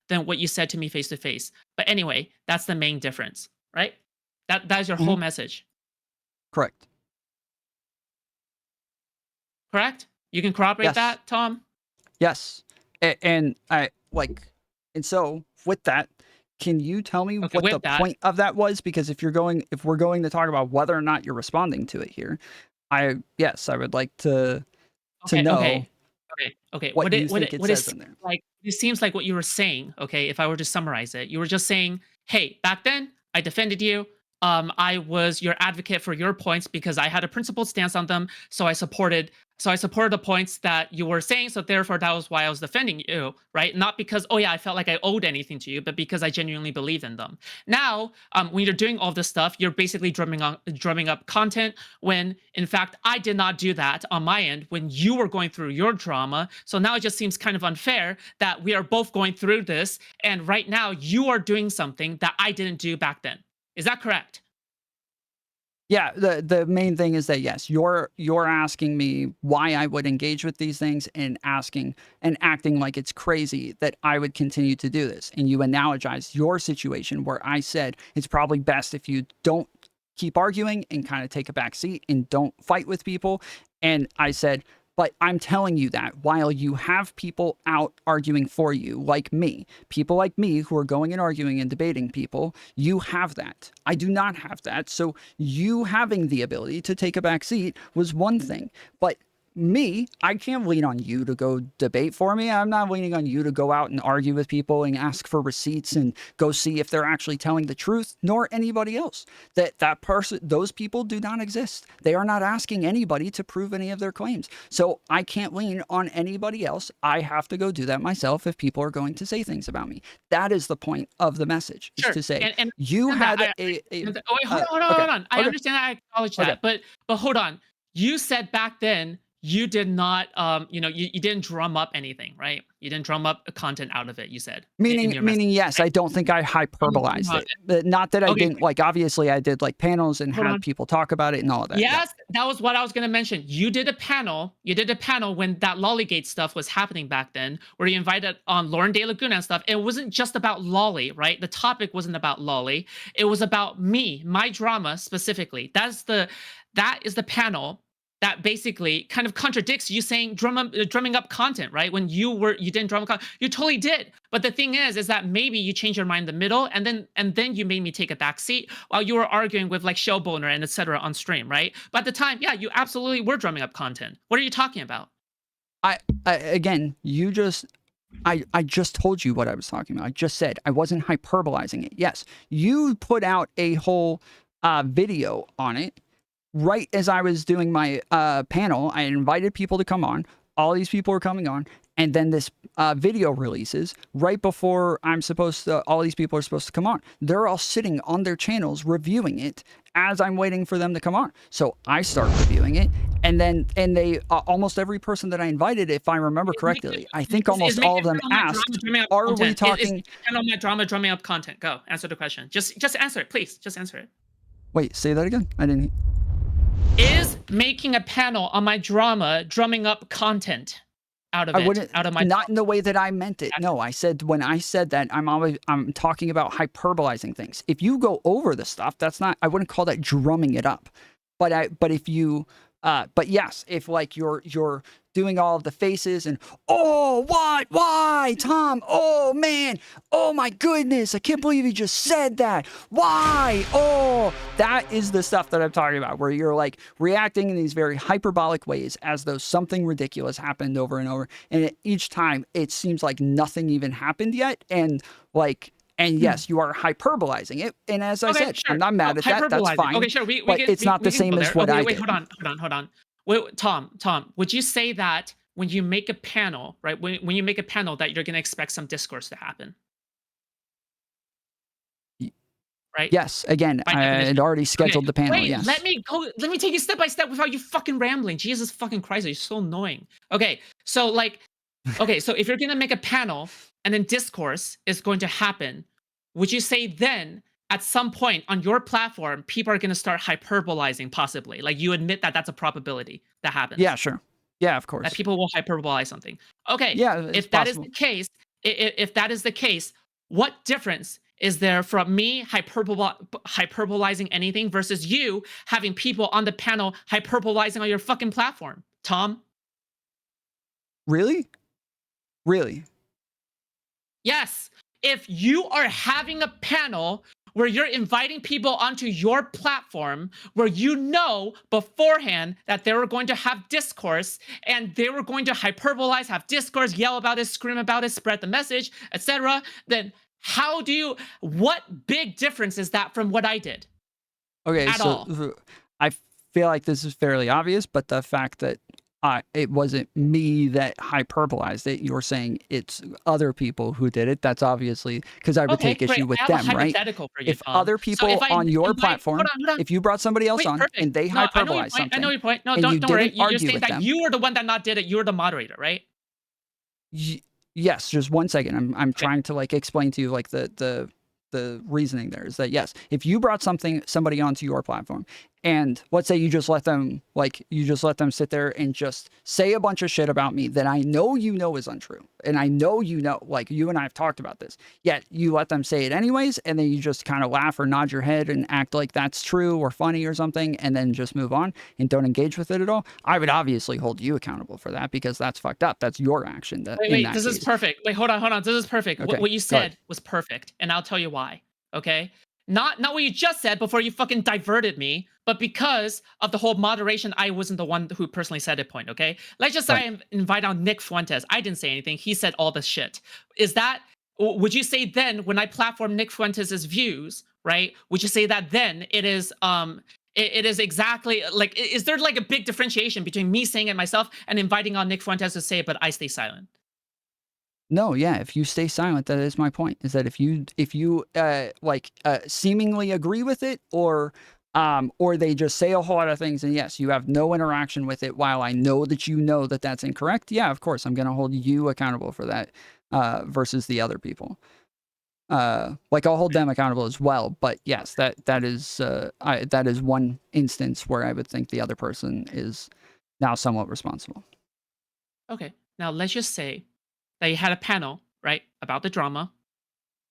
Speaker 2: than what you said to me face to face. But anyway, that's the main difference, right? That is your whole message.
Speaker 1: Correct.
Speaker 2: Correct? You can corroborate
Speaker 1: Yes.
Speaker 2: that, Tom?
Speaker 1: Yes. And so with that, can you tell me
Speaker 2: Okay,
Speaker 1: what the point of that was? Because if we're going to talk about whether or not you're responding to it here, I would like to know
Speaker 2: Okay.
Speaker 1: what you think it says in there.
Speaker 2: Like it seems like what you were saying, okay, if I were to summarize it, you were just saying, hey, back then I defended you, I was your advocate for your points because I had a principled stance on them. So I supported the points that you were saying. So therefore, that was why I was defending you, right? Not because, oh yeah, I felt like I owed anything to you, but because I genuinely believed in them. Now, when you're doing all this stuff, you're basically drumming up content when, in fact, I did not do that on my end when you were going through your drama. So now it just seems kind of unfair that we are both going through this, and right now you are doing something that I didn't do back then. Is that correct?
Speaker 1: Yeah, the main thing is that yes, you're asking me why I would engage with these things and asking and acting like it's crazy that I would continue to do this. And you analogize your situation where I said it's probably best if you don't keep arguing and kind of take a back seat and don't fight with people. And I said, but I'm telling you that while you have people out arguing for you, like me, people like me who are going and arguing and debating people, you have that. I do not have that. So you having the ability to take a back seat was one thing. But me, I can't lean on you to go debate for me. I'm not leaning on you to go out and argue with people and ask for receipts and go see if they're actually telling the truth, nor anybody else. That person, those people do not exist. They are not asking anybody to prove any of their claims. So I can't lean on anybody else. I have to go do that myself if people are going to say things about me. That is the point of the message, is to say
Speaker 2: and
Speaker 1: you had
Speaker 2: oh wait, hold on. I understand that. I acknowledge that. But hold on. You said back then you did not, you didn't drum up anything, right? You didn't drum up content out of it, you said.
Speaker 1: Meaning, yes, I don't think I hyperbolized it. But not that I didn't, like, obviously I did like panels and had people talk about it and all of that.
Speaker 2: Yes, that was what I was going to mention. You did a panel when that Lollygate stuff was happening back then, where you invited on Lauren De Laguna and stuff. It wasn't just about Lolly, right? The topic wasn't about Lolly. It was about me, my drama specifically. That is the panel that basically kind of contradicts you saying drumming up content, right? When you didn't drum up content, you totally did. But the thing is that maybe you changed your mind in the middle, and then you made me take a back seat while you were arguing with like Showboner and etc. on stream, right? But at the time, yeah, you absolutely were drumming up content. What are you talking about?
Speaker 1: Again, I just told you what I was talking about. I just said I wasn't hyperbolizing it. Yes, you put out a whole video on it. Right as I was doing my panel, I invited people to come on. All these people are coming on. And then this video releases right before all these people are supposed to come on. They're all sitting on their channels reviewing it as I'm waiting for them to come on. So I start reviewing it. And they almost every person that I invited, if I remember correctly, I think almost all of them asked, are we talking...
Speaker 2: Is on my drama drumming up content? Go, answer the question. Just answer it, please. Just answer it.
Speaker 1: Wait, say that again? I didn't...
Speaker 2: Is making a panel on my drama drumming up content out of
Speaker 1: not in the way that I meant it. No, I said when I said that I'm talking about hyperbolizing things. If you go over the stuff, that's not, I wouldn't call that drumming it up. But yes, if like you're doing all of the faces and, oh, what, why, Tom, oh man, oh my goodness, I can't believe you just said that, why, oh, that is the stuff that I'm talking about, where you're like reacting in these very hyperbolic ways as though something ridiculous happened over and over, and each time it seems like nothing even happened yet, and yes, you are hyperbolizing it. And as I said, sure. I'm not mad at that. That's fine.
Speaker 2: Okay, sure. But it's
Speaker 1: not the same as what I did.
Speaker 2: Hold on. Wait, Tom, would you say that when you make a panel, right? When you make a panel, that you're going to expect some discourse to happen? Right?
Speaker 1: Yes. Again, I had already scheduled the panel.
Speaker 2: Wait,
Speaker 1: yes.
Speaker 2: Let me take you step by step without you fucking rambling. Jesus fucking Christ, you're so annoying. Okay, so if you're going to make a panel and then discourse is going to happen, would you say then at some point on your platform, people are going to start hyperbolizing, possibly? Like, you admit that that's a probability that happens?
Speaker 1: Yeah, sure. Yeah, of course.
Speaker 2: That people will hyperbolize something. Okay.
Speaker 1: Yeah,
Speaker 2: if that is the case, if that is the case, what difference is there from me hyperbolizing anything versus you having people on the panel hyperbolizing on your fucking platform, Tom?
Speaker 1: Really? Really?
Speaker 2: Yes. If you are having a panel where you're inviting people onto your platform, where you know beforehand that they were going to have discourse and they were going to hyperbolize, have discourse, yell about it, scream about it, spread the message, etc., then what big difference is that from what I did?
Speaker 1: Okay,
Speaker 2: At
Speaker 1: so
Speaker 2: all.
Speaker 1: I feel like this is fairly obvious, but the fact that it wasn't me that hyperbolized it, you're saying it's other people who did it. That's obviously because I would
Speaker 2: Okay,
Speaker 1: take
Speaker 2: great.
Speaker 1: issue with
Speaker 2: I have a
Speaker 1: them, right?
Speaker 2: hypothetical for you,
Speaker 1: If
Speaker 2: Tom.
Speaker 1: other
Speaker 2: So if
Speaker 1: people
Speaker 2: I
Speaker 1: on your
Speaker 2: invite,
Speaker 1: platform,
Speaker 2: hold on.
Speaker 1: if you brought somebody else
Speaker 2: Wait,
Speaker 1: on
Speaker 2: perfect.
Speaker 1: and they
Speaker 2: No, I know your
Speaker 1: hyperbolized
Speaker 2: point. I know
Speaker 1: something
Speaker 2: your point. No,
Speaker 1: and you
Speaker 2: don't worry.
Speaker 1: didn't
Speaker 2: You're
Speaker 1: argue
Speaker 2: saying
Speaker 1: with
Speaker 2: that
Speaker 1: them,
Speaker 2: you were the one that not did it. You were the moderator, right?
Speaker 1: yes, just 1 second. I'm
Speaker 2: Okay.
Speaker 1: trying to like explain to you like the reasoning there is that yes, if you brought somebody onto your platform and let's say you just let them sit there and just say a bunch of shit about me that I know is untrue and I know like you and I have talked about this, yet you let them say it anyways and then you just kind of laugh or nod your head and act like that's true or funny or something and then just move on and don't engage with it at all, I would obviously hold you accountable for that because that's fucked up. That's your action
Speaker 2: Wait,
Speaker 1: in
Speaker 2: wait.
Speaker 1: that
Speaker 2: This is
Speaker 1: case.
Speaker 2: perfect. Wait, hold on. This is perfect.
Speaker 1: Okay,
Speaker 2: What you
Speaker 1: go ahead.
Speaker 2: said was perfect, and I'll tell you why. Okay. Not what you just said before you fucking diverted me, but because of the whole moderation, I wasn't the one who personally said it point, okay? Let's just say
Speaker 1: Right.
Speaker 2: I invite on Nick Fuentes. I didn't say anything. He said all this shit. Would you say then when I platform Nick Fuentes' views, right? Would you say that then it is it is exactly like is there like a big differentiation between me saying it myself and inviting on Nick Fuentes to say it, but I stay silent?
Speaker 1: No, yeah, if you stay silent, that is my point. Is that if you seemingly agree with it or they just say a whole lot of things and yes, you have no interaction with it while I know that that's incorrect. Yeah, of course, I'm going to hold you accountable for that versus the other people. Like I'll hold them accountable as well, but yes, that is one instance where I would think the other person is now somewhat responsible.
Speaker 2: Okay. Now let's just say that you had a panel, right, about the drama,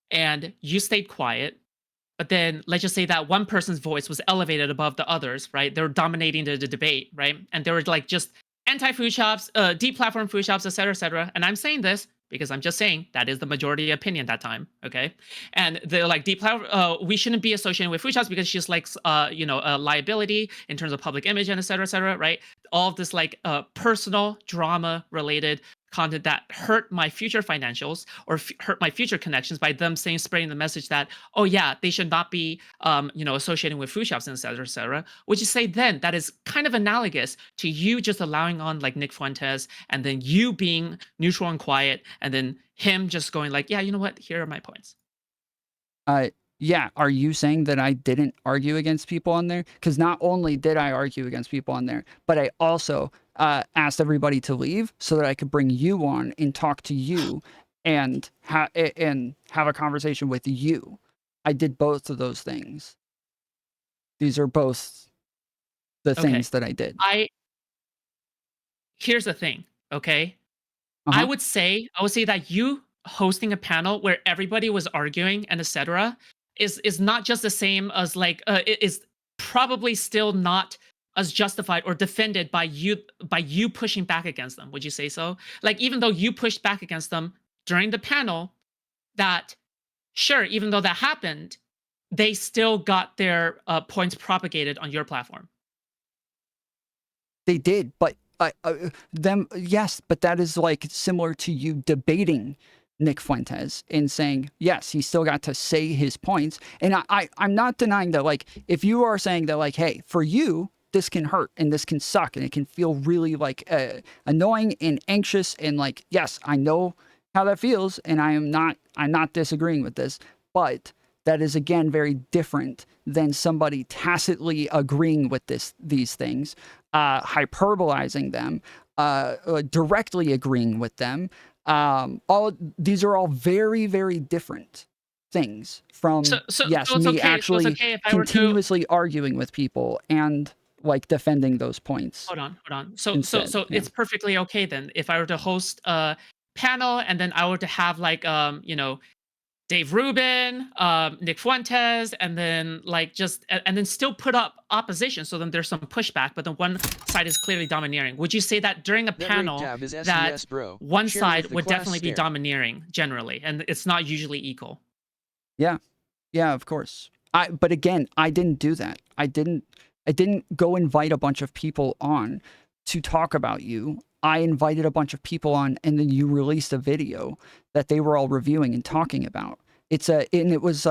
Speaker 2: and you stayed quiet. But then let's just say that one person's voice was elevated above the others, right? They were dominating the debate, right? And they were like just anti-food shops, deplatform food shops, et cetera, et cetera. And I'm saying this because I'm just saying that is the majority opinion that time, okay? And they're like, we shouldn't be associated with food shops because she's like, a liability in terms of public image and et cetera, right? All of this like personal drama related content that hurt my future financials or hurt my future connections by them spreading the message that, oh yeah, they should not be associating with food shops and et cetera, would you say then that is kind of analogous to you just allowing on like Nick Fuentes and then you being neutral and quiet and then him just going like, yeah, you know what, here are my points?
Speaker 1: Yeah, are you saying that I didn't argue against people on there? Because not only did I argue against people on there, but I also asked everybody to leave so that I could bring you on and talk to you and have a conversation with you. I did both of those things. These are both the things that I did.
Speaker 2: Here's the thing, okay?
Speaker 1: Uh-huh.
Speaker 2: I would say that you hosting a panel where everybody was arguing and etc. is not just the same as like is probably still not as justified or defended by you pushing back against them. Would you say so? Like even though you pushed back against them during the panel, that sure, even though that happened, they still got their points propagated on your platform.
Speaker 1: They did, but yes, but that is like similar to you debating Nick Fuentes and saying, yes, he still got to say his points. And I'm not denying that, like, if you are saying that, like, hey, for you, this can hurt and this can suck and it can feel really like annoying and anxious and like, yes, I know how that feels and I'm not disagreeing with this, but that is again very different than somebody tacitly agreeing with these things, hyperbolizing them, directly agreeing with them. All these are all very, very different things from
Speaker 2: So
Speaker 1: yes,
Speaker 2: it's
Speaker 1: me
Speaker 2: okay. So it's
Speaker 1: actually
Speaker 2: okay if I were to
Speaker 1: continuously arguing with people and like defending those points.
Speaker 2: hold on. So
Speaker 1: Instead, yeah.
Speaker 2: it's perfectly okay then if I were to host a panel and then I were to have like Dave Rubin, Nick Fuentes, and then like and then still put up opposition. So then there's some pushback, but then one side is clearly domineering. Would you say that during a panel that one side would definitely be domineering generally, and it's not usually equal?
Speaker 1: Yeah, of course. But again, I didn't do that. I didn't go invite a bunch of people on to talk about you. I invited a bunch of people on and then you released a video that they were all reviewing and talking about. And it was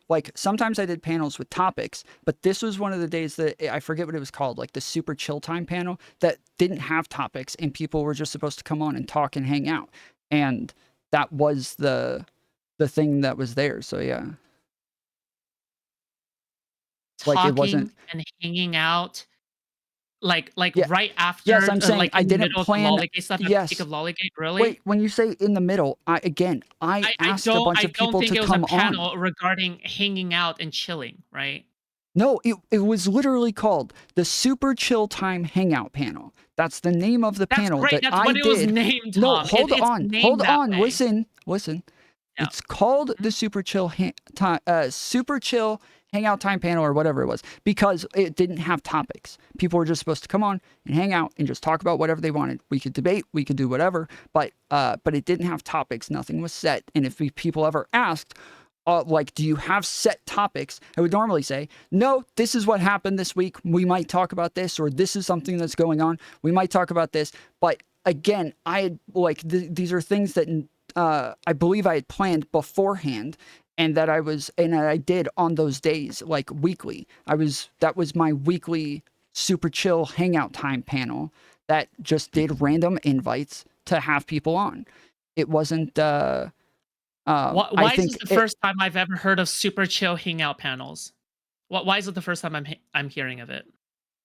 Speaker 1: like sometimes I did panels with topics, but this was one of the days that I forget what it was called, like the super chill time panel that didn't have topics and people were just supposed to come on and talk and hang out. And that was the thing that was there. So yeah. Like it wasn't
Speaker 2: and hanging out, like
Speaker 1: Yeah.
Speaker 2: right after.
Speaker 1: Yes, I'm saying
Speaker 2: like
Speaker 1: I
Speaker 2: in the
Speaker 1: didn't
Speaker 2: middle of the
Speaker 1: plan.
Speaker 2: Lollygate stuff.
Speaker 1: Yes.
Speaker 2: Of Lollygate, really?
Speaker 1: Wait, when you say in the middle, I asked a bunch of people
Speaker 2: think
Speaker 1: to
Speaker 2: it was
Speaker 1: come
Speaker 2: a panel
Speaker 1: on.
Speaker 2: regarding hanging out and chilling, right?
Speaker 1: No, it was literally called the Super Chill Time Hangout Panel. That's the name of the
Speaker 2: That's
Speaker 1: panel
Speaker 2: great.
Speaker 1: that
Speaker 2: That's
Speaker 1: I
Speaker 2: what
Speaker 1: did.
Speaker 2: it was named, Tom.
Speaker 1: No, hold
Speaker 2: It's
Speaker 1: on,
Speaker 2: named
Speaker 1: hold
Speaker 2: that
Speaker 1: on.
Speaker 2: way.
Speaker 1: Listen.
Speaker 2: Yeah.
Speaker 1: It's called the Super Chill Super Chill Hangout Time Panel or whatever it was because it didn't have topics. People were just supposed to come on and hang out and just talk about whatever they wanted. We could debate, we could do whatever, but it didn't have topics. Nothing was set. And if people ever asked, like, do you have set topics? I would normally say, no, this is what happened this week. We might talk about this, or this is something that's going on. We might talk about this. But again, I had these are things that I believe I had planned beforehand and that I did on those days, like weekly. That was my weekly super chill hangout time panel that just did random invites to have people on. It wasn't,
Speaker 2: Why is this the first time I've ever heard of super chill hangout panels? Why is it the first time I'm hearing of it?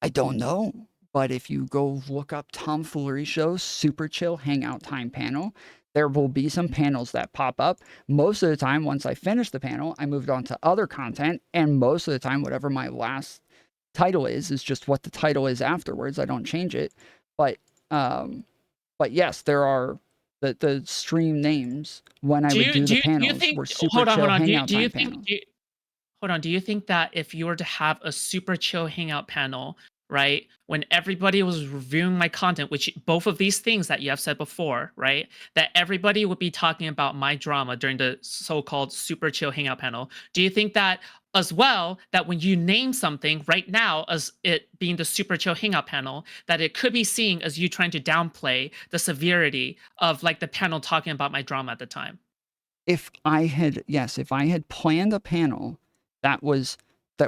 Speaker 1: I don't know. But if you go look up Tomfoolery Show's Super Chill Hangout Time panel, there will be some panels that pop up. Most of the time, once I finish the panel, I moved on to other content. And most of the time, whatever my last title is just what the title is afterwards. I don't change it. But yes, there are the stream names when I would do the panels were Super Chill Hangout Time panel.
Speaker 2: Hold on. Do you think that if you were to have a super chill hangout panel, right, when everybody was reviewing my content, which both of these things that you have said before, right, that everybody would be talking about my drama during the so-called super chill hangout panel, do you think that as well, that when you name something right now as it being the super chill hangout panel, that it could be seen as you trying to downplay the severity of like the panel talking about my drama at the time?
Speaker 1: If I had planned a panel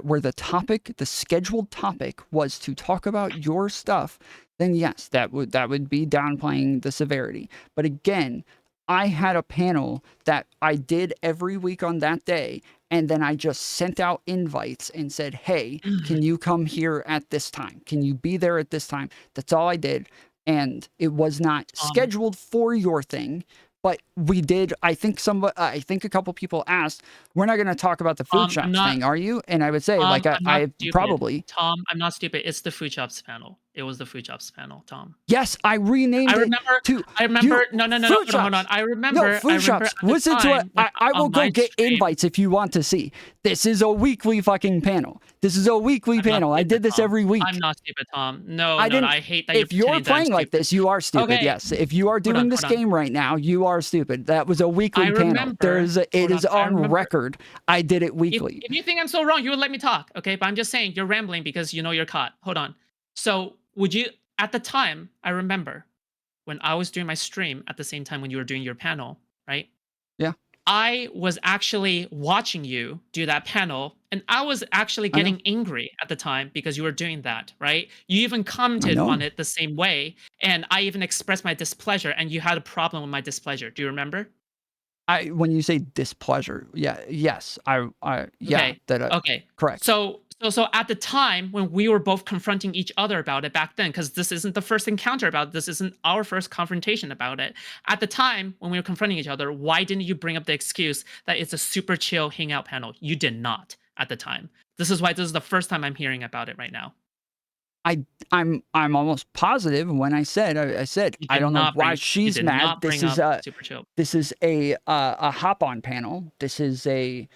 Speaker 1: where the scheduled topic was to talk about your stuff, then yes, that would be downplaying the severity. But again, I had a panel that I did every week on that day, and then I just sent out invites and said, hey, can you come here at this time? Can you be there at this time? That's all I did. And it was not scheduled for your thing. But we did. I think a couple people asked, "We're not going to talk about the food shops thing, are you?" And I would say, I probably.
Speaker 2: Tom, I'm not stupid. It's the food shops panel. It was the food shops panel, Tom.
Speaker 1: Yes, I renamed it to.
Speaker 2: I remember. No. Hold on. I remember.
Speaker 1: No, food shops. Listen to it. I will go get invites if you want to see. This is a weekly fucking panel. This is a weekly panel. I did this every week.
Speaker 2: I'm not stupid, Tom. No,
Speaker 1: I didn't.
Speaker 2: I hate that.
Speaker 1: If you're playing like this, you are stupid.
Speaker 2: Okay.
Speaker 1: Yes. If you are doing this game right now, you are stupid. That was a weekly panel. It is on record. I did it weekly.
Speaker 2: If you think I'm so wrong, you would let me talk, okay? But I'm just saying you're rambling because you know you're caught. Hold on. So would you, at the time, I remember when I was doing my stream at the same time when you were doing your panel, right?
Speaker 1: Yeah.
Speaker 2: I was actually watching you do that panel, and I was actually getting angry at the time because you were doing that, right? You even commented on it the same way, and I even expressed my displeasure, and you had a problem with my displeasure. Do you remember?
Speaker 1: When you say displeasure, yes,
Speaker 2: Okay. Okay.
Speaker 1: Correct.
Speaker 2: So at the time when we were both confronting each other about it back then, because this isn't the first encounter about it, this isn't our first confrontation about it. At the time when we were confronting each other, why didn't you bring up the excuse that it's a super chill hangout panel? You did not at the time. This is why this is the first time I'm hearing about it right now.
Speaker 1: I'm almost positive when I said I don't know why she's mad. This is a hop on panel. This is a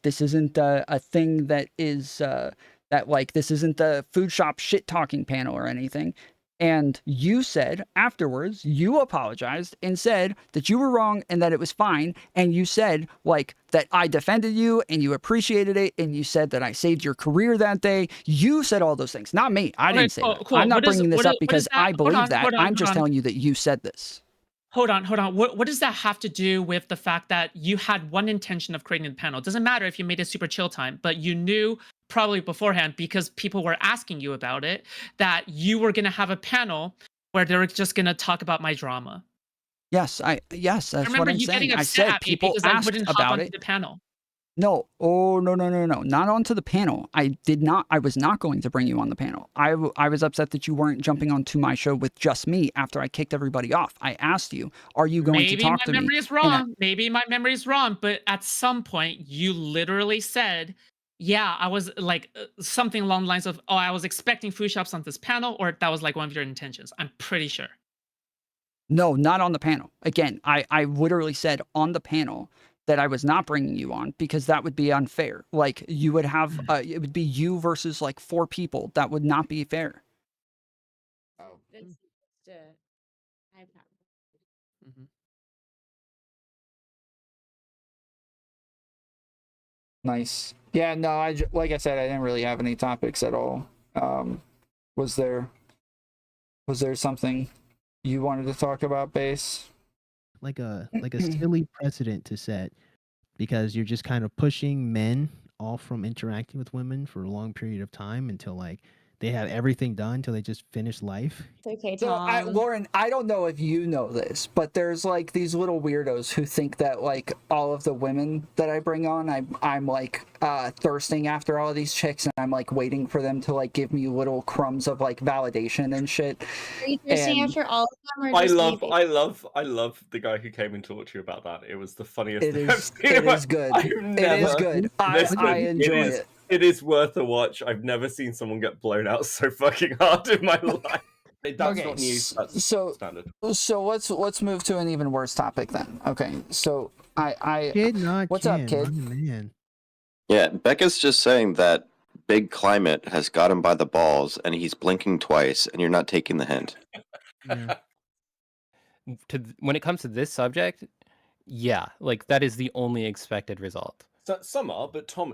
Speaker 1: this isn't a thing that is this isn't the food shop shit talking panel or anything. And you said afterwards, you apologized and said that you were wrong and that it was fine. And you said that I defended you and you appreciated it. And you said that I saved your career that day. You said all those things, not me. I didn't say that.
Speaker 2: Cool.
Speaker 1: I'm not bringing this up because I believe that. I'm just telling you that you said this.
Speaker 2: Hold on. What does that have to do with the fact that you had one intention of creating the panel? It doesn't matter if you made it super chill time, but you knew probably beforehand because people were asking you about it that you were gonna have a panel where they were just gonna talk about my drama.
Speaker 1: Yes,
Speaker 2: I
Speaker 1: that's what
Speaker 2: remember
Speaker 1: I'm
Speaker 2: you getting
Speaker 1: saying. I
Speaker 2: upset
Speaker 1: said
Speaker 2: at me
Speaker 1: people
Speaker 2: because I
Speaker 1: asked
Speaker 2: wouldn't hop
Speaker 1: about
Speaker 2: onto
Speaker 1: it.
Speaker 2: the panel.
Speaker 1: No. Oh, no, not onto the panel. I did not. I was not going to bring you on the panel. I was upset that you weren't jumping onto my show with just me after I kicked everybody off. I asked you, are you going to
Speaker 2: Maybe
Speaker 1: talk
Speaker 2: my
Speaker 1: to me?
Speaker 2: memory is wrong. Maybe my memory is wrong, but at some point you literally said, yeah, I was like something along the lines of, oh, I was expecting FoodShops on this panel, or that was like one of your intentions. I'm pretty sure.
Speaker 1: No, not on the panel. Again, I literally said on the panel that I was not bringing you on because that would be unfair. Like you would have, it would be you versus like 4 people. That would not be fair.
Speaker 2: Mhm.
Speaker 1: Nice. Yeah, no, like I said, I didn't really have any topics at all. Was there something you wanted to talk about, Base?
Speaker 6: Like a silly precedent to set, because you're just kind of pushing men off from interacting with women for a long period of time until like they have everything done until they just finish life.
Speaker 7: It's okay,
Speaker 1: So,
Speaker 7: Tom.
Speaker 1: Lauren, I don't know if you know this, but there's like these little weirdos who think that like all of the women that I bring on, I'm like thirsting after all of these chicks, and I'm like waiting for them to like give me little crumbs of like validation and shit.
Speaker 7: Are you thirsting
Speaker 1: And
Speaker 7: after all of them, or
Speaker 8: I
Speaker 7: just
Speaker 8: love,
Speaker 7: maybe?
Speaker 8: I love the guy who came and talked to you about that. It was the funniest
Speaker 1: It
Speaker 8: thing I've
Speaker 1: is,
Speaker 8: seen.
Speaker 1: it is good.
Speaker 8: I've
Speaker 1: It
Speaker 8: never,
Speaker 1: is good.
Speaker 8: Listen,
Speaker 1: I enjoy it.
Speaker 8: It is worth a watch. I've never seen someone get blown out so fucking hard in my life. That's
Speaker 1: Okay,
Speaker 8: not new. That's
Speaker 1: so
Speaker 8: standard.
Speaker 1: so let's move to an even worse topic then. Okay, so
Speaker 6: Kid, not
Speaker 1: what's up,
Speaker 6: Jen,
Speaker 1: kid?
Speaker 6: my man.
Speaker 9: Yeah, Becca's just saying that big climate has got him by the balls, and he's blinking twice, and you're not taking the hint.
Speaker 6: Yeah.
Speaker 10: When it comes to this subject, yeah, like that is the only expected result.
Speaker 8: So, some are, but Tom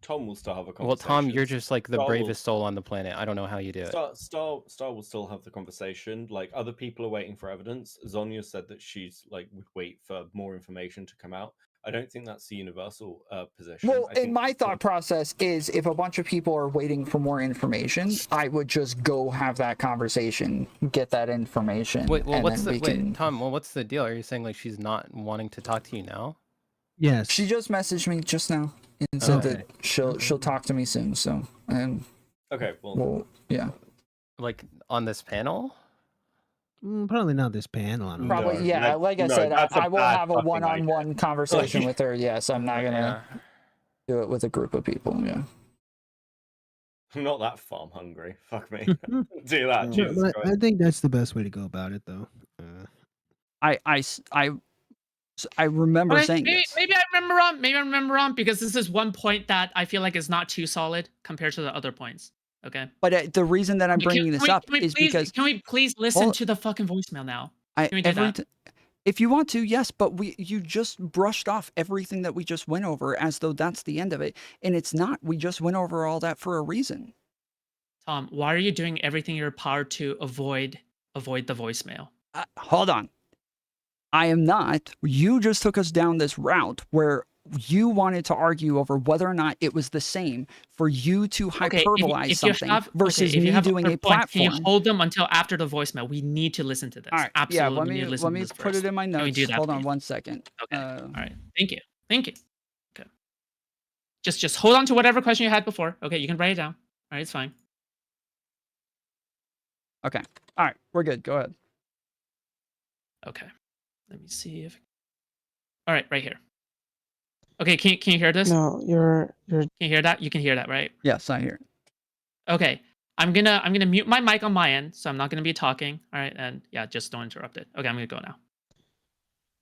Speaker 8: will still have a conversation.
Speaker 10: Well, Tom, you're just like the
Speaker 8: Star
Speaker 10: bravest soul on the planet. I don't know how you do it.
Speaker 8: Star will still have the conversation. Like other people are waiting for evidence. Zonia said that she's like would wait for more information to come out. I don't think that's the universal position.
Speaker 1: Well,
Speaker 8: I think
Speaker 1: and my thought process is if a bunch of people are waiting for more information, I would just go have that conversation, get that information.
Speaker 10: Wait, well,
Speaker 1: and
Speaker 10: what's
Speaker 1: then
Speaker 10: the
Speaker 1: we can...
Speaker 10: Tom? Well, what's the deal? Are you saying like she's not wanting to talk to you now?
Speaker 6: Yes.
Speaker 1: She just messaged me just now and said
Speaker 10: Okay.
Speaker 1: that she'll talk to me soon. So, and
Speaker 8: okay, well,
Speaker 1: yeah,
Speaker 10: Like on this panel?
Speaker 6: Probably not this panel. I don't know.
Speaker 1: probably yeah. Like I said, I will have a one-on-one conversation with her. Yes, I'm not gonna do it with a group of people. Yeah.
Speaker 8: I'm not that farm hungry. Fuck me. Do that.
Speaker 6: But
Speaker 8: Jesus
Speaker 6: I
Speaker 8: Christ.
Speaker 6: think that's the best way to go about it, though.
Speaker 1: I remember
Speaker 2: Okay,
Speaker 1: saying
Speaker 2: maybe,
Speaker 1: this.
Speaker 2: maybe I remember wrong. Maybe I remember wrong because this is one point that I feel like is not too solid compared to the other points. Okay.
Speaker 1: But the reason that I'm bringing this up is because
Speaker 2: can we please listen to the fucking voicemail now? Can we do that?
Speaker 1: if you want to, yes, but you just brushed off everything that we just went over as though that's the end of it, and it's not. We just went over all that for a reason.
Speaker 2: Tom, why are you doing everything in your power to avoid the voicemail?
Speaker 1: Hold on. I am not. You just took us down this route where you wanted to argue over whether or not it was the same for you to hyperbolize something versus me doing a platform.
Speaker 2: Can you hold them until after the voicemail? We need to listen to this.
Speaker 1: All right.
Speaker 2: Absolutely.
Speaker 1: Yeah, let me put it in my notes. Hold on 1 second.
Speaker 2: Okay. All right. Thank you. Okay. Just hold on to whatever question you had before. Okay, you can write it down. All right, it's fine.
Speaker 1: Okay. All right, we're good. Go ahead.
Speaker 2: Okay. Let me see if. All right, right here. Okay, can you hear this?
Speaker 5: No, you're.
Speaker 2: Can you hear that? You can hear that, right?
Speaker 1: Yes, I hear it.
Speaker 2: Okay. I'm gonna mute my mic on my end, so I'm not gonna be talking. All right, and yeah, just don't interrupt it. Okay, I'm gonna go now.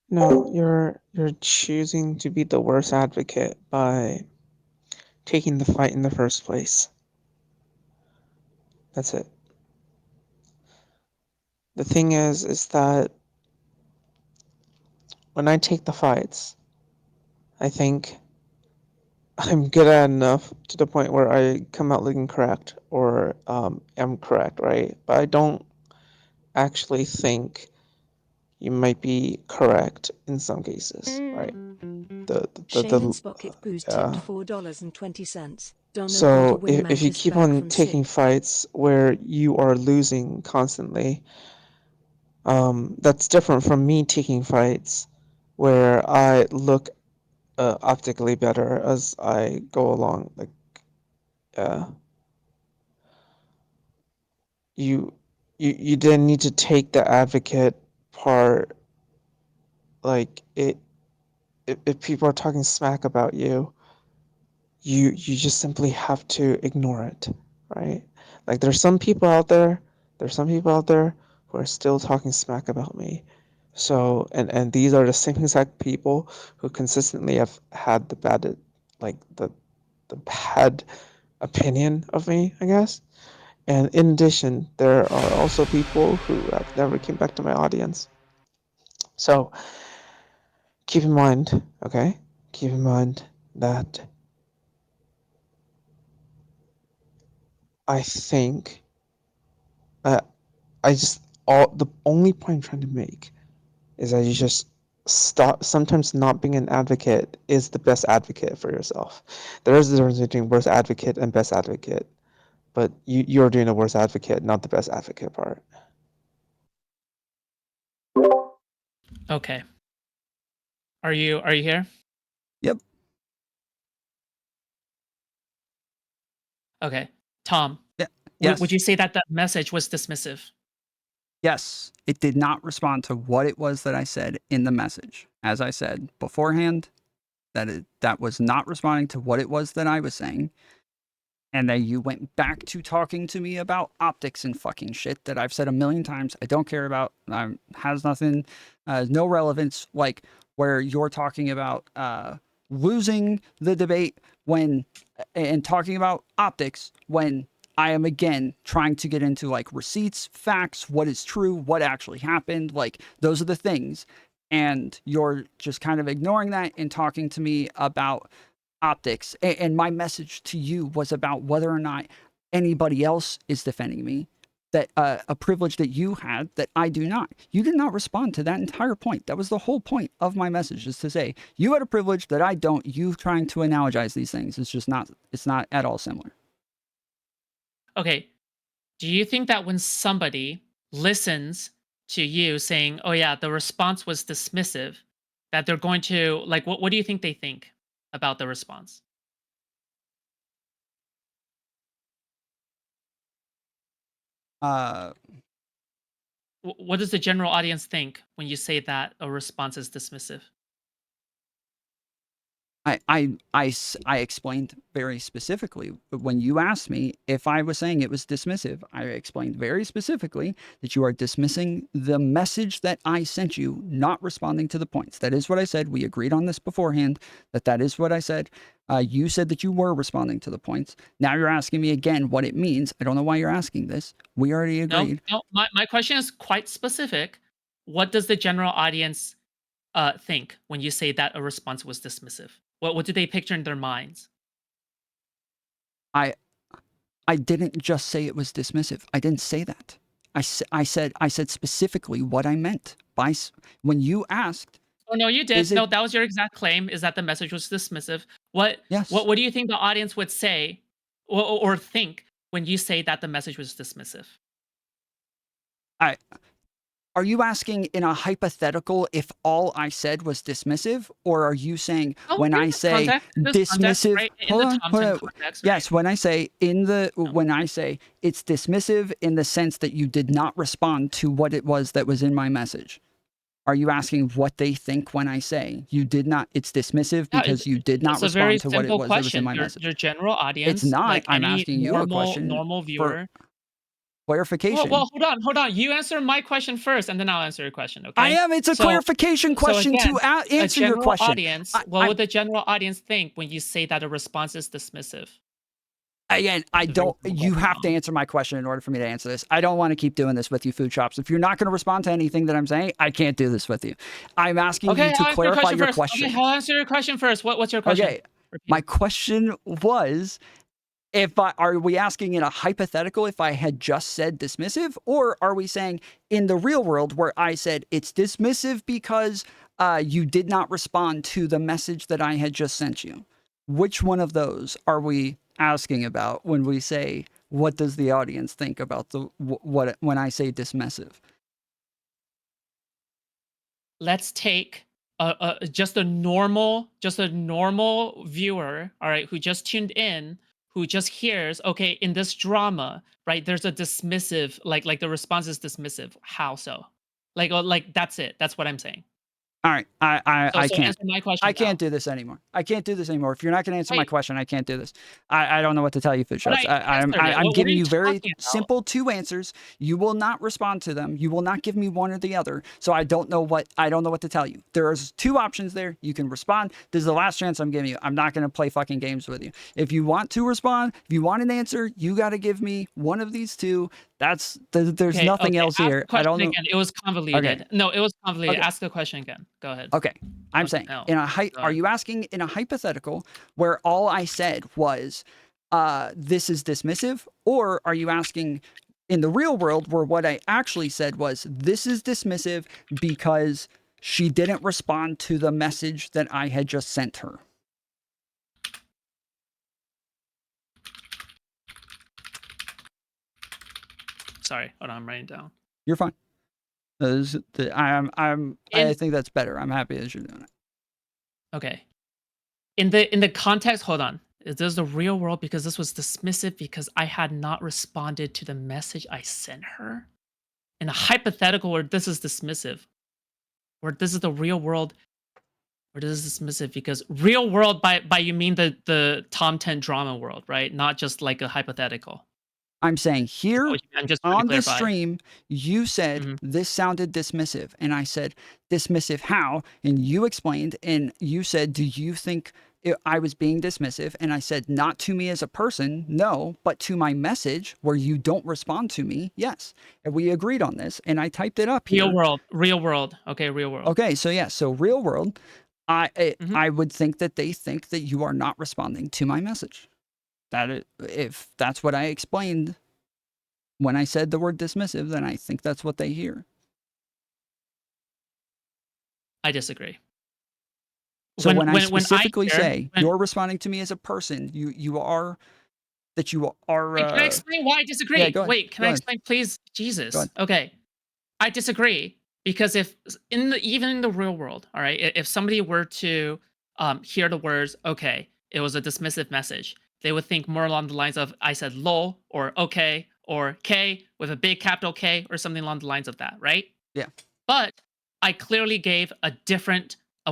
Speaker 5: No, you're choosing to be the worst advocate by taking the fight in the first place. That's it. The thing is that when I take the fights, I think I'm good at enough to the point where I come out looking correct or am correct, right? But I don't actually think you might be correct in some cases, right?
Speaker 7: Shaman's Bucket boosted
Speaker 5: yeah.
Speaker 7: $4.20. Don't know how to
Speaker 5: So
Speaker 7: win
Speaker 5: if you
Speaker 7: mantis
Speaker 5: keep
Speaker 7: back
Speaker 5: on
Speaker 7: from
Speaker 5: taking
Speaker 7: sick.
Speaker 5: fights where you are losing constantly, that's different from me taking fights where I look optically better as I go along. Like, you didn't need to take the advocate part. Like, if people are talking smack about you, you just simply have to ignore it, right? Like, there's some people out there who are still talking smack about me. So, and these are the same exact people who consistently have had the bad, like the bad opinion of me, I guess. And in addition, there are also people who have never came back to my audience. So keep in mind, okay? Keep in mind that I think the only point I'm trying to make is that you just stop. Sometimes not being an advocate is the best advocate for yourself. There is a difference between worst advocate and best advocate, but you're doing the worst advocate, not the best advocate part.
Speaker 2: Okay. Are you here?
Speaker 1: Yep.
Speaker 2: Okay. Tom,
Speaker 1: Yeah. Yes.
Speaker 2: would you say that the message was dismissive?
Speaker 1: Yes, it did not respond to what it was that I said in the message. As I said beforehand, that was not responding to what it was that I was saying. And then you went back to talking to me about optics and fucking shit that I've said a million times. I don't care about. Has nothing, no relevance. Like where you're talking about losing the debate and talking about optics when I am again trying to get into like receipts, facts, what is true, what actually happened. Like those are the things. And you're just kind of ignoring that and talking to me about optics. And my message to you was about whether or not anybody else is defending me, that a privilege that you had that I do not. You did not respond to that entire point. That was the whole point of my message, is to say you had a privilege that I don't. You trying to analogize these things. It's not at all similar.
Speaker 2: Okay. Do you think that when somebody listens to you saying, oh yeah, the response was dismissive, that they're going to like what do you think they think about the response?
Speaker 1: Uh,
Speaker 2: What does the general audience think when you say that a response is dismissive?
Speaker 1: I explained very specifically when you asked me if I was saying it was dismissive. I explained very specifically that you are dismissing the message that I sent you, not responding to the points. That is what I said. We agreed on this beforehand. That is what I said. You said that you were responding to the points. Now you're asking me again what it means. I don't know why you're asking this. We already agreed.
Speaker 2: No. My question is quite specific. What does the general audience think when you say that a response was dismissive? What do they picture in their minds?
Speaker 1: I didn't just say it was dismissive. I didn't say that. I said specifically what I meant by when you asked.
Speaker 2: Oh no, you did.
Speaker 1: Is it?
Speaker 2: No, that was your exact claim. Is that the message was dismissive?
Speaker 1: Yes.
Speaker 2: What do you think the audience would say or think when you say that the message was dismissive?
Speaker 1: Are you asking in a hypothetical if all I said was dismissive, or are you saying when I say dismissive?
Speaker 2: Right?
Speaker 1: Hold on.
Speaker 2: Context,
Speaker 1: yes, when I say when I say it's dismissive in the sense that you did not respond to what it was that was in my message. Are you asking what they think when I say you did not? It's dismissive because you did not respond to what it was that was in my message.
Speaker 2: Your general audience,
Speaker 1: It's not.
Speaker 2: like
Speaker 1: I'm
Speaker 2: any
Speaker 1: asking you a question.
Speaker 2: normal viewer.
Speaker 1: Clarification.
Speaker 2: Well, hold on. You answer my question first, and then I'll answer your question. Okay.
Speaker 1: I am. It's a clarification question
Speaker 2: again,
Speaker 1: to answer your question.
Speaker 2: Audience, what would the general audience think when you say that a response is dismissive?
Speaker 1: Again, I don't. You have to answer my question in order for me to answer this. I don't want to keep doing this with you, FoodShops. If you're not going to respond to anything that I'm saying, I can't do this with you. I'm asking you to clarify your question.
Speaker 2: Okay, I'll answer your question first. What's your question?
Speaker 1: Okay. My question was, Are we asking in a hypothetical if I had just said dismissive, or are we saying in the real world where I said it's dismissive because you did not respond to the message that I had just sent you? Which one of those are we asking about when we say, what does the audience think about what when I say dismissive?
Speaker 2: Let's take just a normal viewer, all right, who just tuned in, who just hears, okay, in this drama, right, there's a dismissive, like the response is dismissive. How so? Like that's it. That's what I'm saying.
Speaker 1: All right, I can't.
Speaker 2: Answer my question.
Speaker 1: I can't do this anymore. I can't do this anymore. If you're not going to answer my
Speaker 2: Wait.
Speaker 1: question, I can't do this. I don't know what to tell you, FoodShops. I'm
Speaker 2: What are
Speaker 1: giving
Speaker 2: you
Speaker 1: you very
Speaker 2: talking about?
Speaker 1: simple 2 answers. You will not respond to them. You will not give me one or the other. So I don't know what to tell you. There's 2 options there. You can respond. This is the last chance I'm giving you. I'm not going to play fucking games with you. If you want to respond, if you want an answer, you got to give me one of these 2. There's nothing else here.
Speaker 2: I don't know. Again. It was convoluted.
Speaker 1: Okay.
Speaker 2: No, it was convoluted.
Speaker 1: Okay.
Speaker 2: Ask the question again. Go ahead.
Speaker 1: Okay. I'm saying are you asking in a hypothetical where all I said was this is dismissive, or are you asking in the real world where what I actually said was this is dismissive because she didn't respond to the message that I had just sent her?
Speaker 2: Sorry, hold on, I'm writing down.
Speaker 1: You're fine. I think that's better. I'm happy that you're doing it.
Speaker 2: Okay. In the context, hold on. Is this the real world because this was dismissive because I had not responded to the message I sent her? In a hypothetical where this is dismissive, where this is the real world, where this is dismissive because real world by you mean the Tom 10 drama world, right? Not just like a hypothetical.
Speaker 1: I'm saying here on the
Speaker 2: clarify.
Speaker 1: stream, you said this sounded dismissive. And I said, dismissive how? And you explained, and you said, do you think I was being dismissive? And I said, not to me as a person, no, but to my message where you don't respond to me, yes. And we agreed on this, and I typed it up here.
Speaker 2: Real world. Okay, real world.
Speaker 1: Okay, so yeah, so real world, I would think that they think that you are not responding to my message. If that's what I explained when I said the word dismissive, then I think that's what they hear.
Speaker 2: I disagree.
Speaker 1: So when I specifically say you're responding to me as a person, you are. Can
Speaker 2: I explain why I disagree?
Speaker 1: Yeah, go ahead.
Speaker 2: Wait, can I explain, please? Jesus. Okay, I disagree because if even in the real world, all right, if somebody were to hear the words, okay, it was a dismissive message, they would think more along the lines of I said lol or okay or K with a big capital K or something along the lines of that, right?
Speaker 1: Yeah.
Speaker 2: But I clearly gave a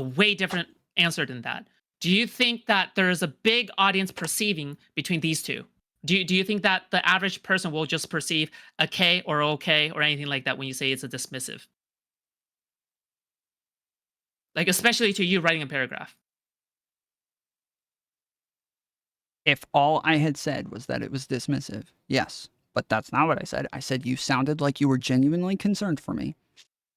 Speaker 2: way different answer than that. Do you think that there is a big audience perceiving between these two? Do you think that the average person will just perceive a K or okay or anything like that when you say it's a dismissive? Like, especially to you writing a paragraph.
Speaker 1: If all I had said was that it was dismissive, yes. But that's not what I said. I said you sounded like you were genuinely concerned for me,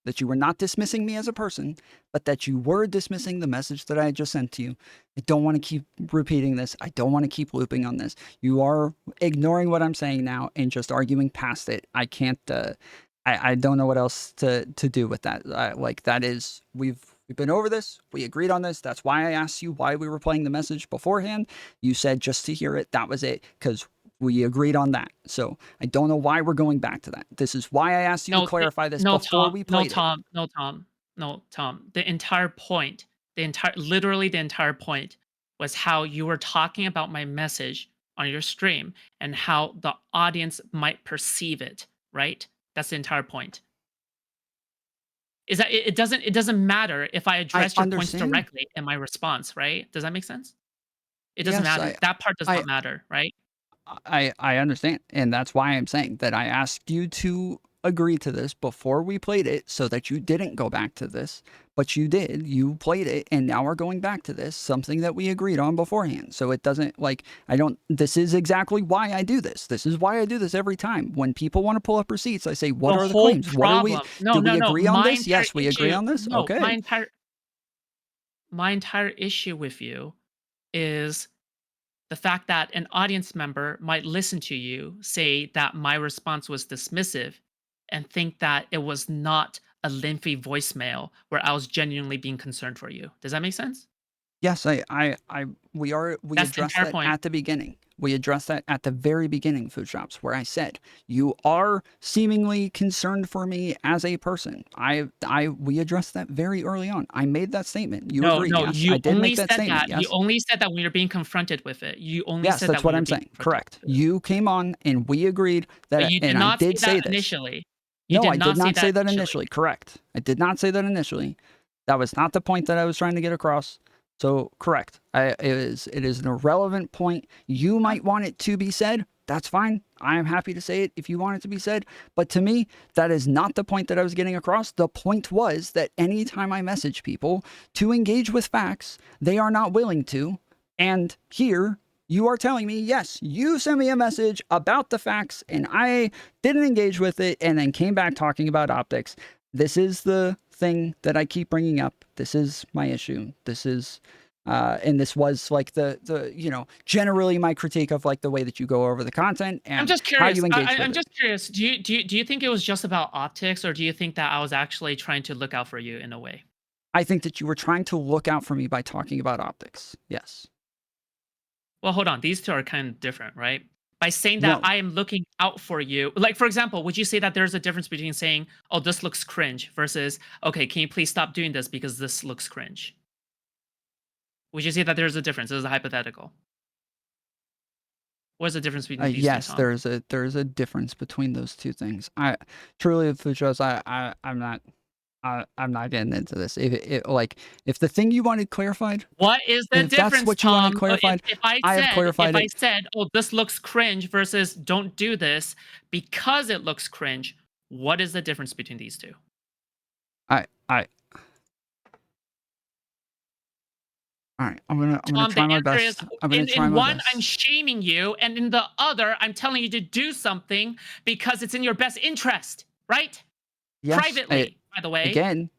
Speaker 1: that you were not dismissing me as a person, but that you were dismissing the message that I had just sent to you. I don't want to keep repeating this. I don't want to keep looping on this. You are ignoring what I'm saying now and just arguing past it. I can't, I don't know what else to do with that. We've been over this. We agreed on this. That's why I asked you why we were playing the message beforehand. You said just to hear it. That was it. Because we agreed on that. So I don't know why we're going back to that. This is why I asked you to clarify this before we played it.
Speaker 2: No, Tom. The entire point, literally the entire point was how you were talking about my message on your stream and how the audience might perceive it, right? That's the entire point. Is that it doesn't matter if I address your points directly in my response, right? Does that make sense? It doesn't matter. That part does not matter, right?
Speaker 1: I understand. And that's why I'm saying that I asked you to agree to this before we played it so that you didn't go back to this. But you did. You played it, and now we're going back to this, something that we agreed on beforehand. So it doesn't, this is exactly why I do this. This is why I do this every time. When people want to pull up receipts, I say, what are the claims?
Speaker 2: Problem.
Speaker 1: What are we, do we agree on this? Yes, we agree on this?
Speaker 2: No,
Speaker 1: okay.
Speaker 2: My entire issue with you is the fact that an audience member might listen to you say that my response was dismissive and think that it was not a lengthy voicemail where I was genuinely being concerned for you. Does that make sense?
Speaker 1: Yes, we
Speaker 2: That's the
Speaker 1: addressed
Speaker 2: entire
Speaker 1: that
Speaker 2: point.
Speaker 1: at the beginning. We addressed that at the very beginning, FoodShops, where I said you are seemingly concerned for me as a person. We addressed that very early on. I made that statement. You agreed,
Speaker 2: No,
Speaker 1: yes?
Speaker 2: you
Speaker 1: I did
Speaker 2: only
Speaker 1: make that
Speaker 2: said
Speaker 1: statement,
Speaker 2: that. You
Speaker 1: yes?
Speaker 2: only said that when you're being confronted with it. You only
Speaker 1: Yes,
Speaker 2: said
Speaker 1: that's
Speaker 2: that
Speaker 1: what
Speaker 2: when you're
Speaker 1: I'm
Speaker 2: being
Speaker 1: saying.
Speaker 2: confronted
Speaker 1: Correct.
Speaker 2: with it.
Speaker 1: You came on and we agreed
Speaker 2: But
Speaker 1: that,
Speaker 2: you did
Speaker 1: and I
Speaker 2: not say
Speaker 1: did say
Speaker 2: that
Speaker 1: this.
Speaker 2: initially. You
Speaker 1: No,
Speaker 2: did
Speaker 1: I
Speaker 2: not
Speaker 1: did not
Speaker 2: say
Speaker 1: say
Speaker 2: that
Speaker 1: that initially. Correct. I did not say that initially. That was not the point that I was trying to get across. So correct. It is an irrelevant point. You might want it to be said. That's fine. I am happy to say it if you want it to be said. But to me, that is not the point that I was getting across. The point was that anytime I message people to engage with facts, they are not willing to. And here you are telling me, yes, you sent me a message about the facts and I didn't engage with it and then came back talking about optics. This is the thing that I keep bringing up. This is my issue. This is, and this was like generally my critique of like the way that you go over the content and
Speaker 2: I'm just
Speaker 1: how
Speaker 2: curious.
Speaker 1: you engage with
Speaker 2: I'm
Speaker 1: it.
Speaker 2: just curious. Do you think it was just about optics, or do you think that I was actually trying to look out for you in a way?
Speaker 1: I think that you were trying to look out for me by talking about optics. Yes.
Speaker 2: Well, hold on. These two are kind of different, right? By saying that
Speaker 1: No.
Speaker 2: I am looking out for you, like for example, would you say that there's a difference between saying, "Oh, this looks cringe," versus, "Okay, can you please stop doing this because this looks cringe"? Would you say that there's a difference? This is a hypothetical. What's the difference between these two,
Speaker 1: Yes,
Speaker 2: Tom?
Speaker 1: there's a difference between those two things. I truly, FoodShops, I'm not getting into this. If the thing you wanted clarified,
Speaker 2: What is the
Speaker 1: if
Speaker 2: difference,
Speaker 1: that's what you wanted
Speaker 2: Tom?
Speaker 1: clarified,
Speaker 2: If
Speaker 1: I have clarified it.
Speaker 2: "Oh, this looks cringe," versus "Don't do this because it looks cringe," what is the difference between these two?
Speaker 1: All right, I'm gonna
Speaker 2: Tom,
Speaker 1: try
Speaker 2: the
Speaker 1: my
Speaker 2: answer is,
Speaker 1: best. I'm gonna try
Speaker 2: in
Speaker 1: my
Speaker 2: one, I'm
Speaker 1: best.
Speaker 2: shaming you, and in the other, I'm telling you to do something because it's in your best interest, right?
Speaker 1: Yes,
Speaker 2: Privately, by the way.
Speaker 1: again,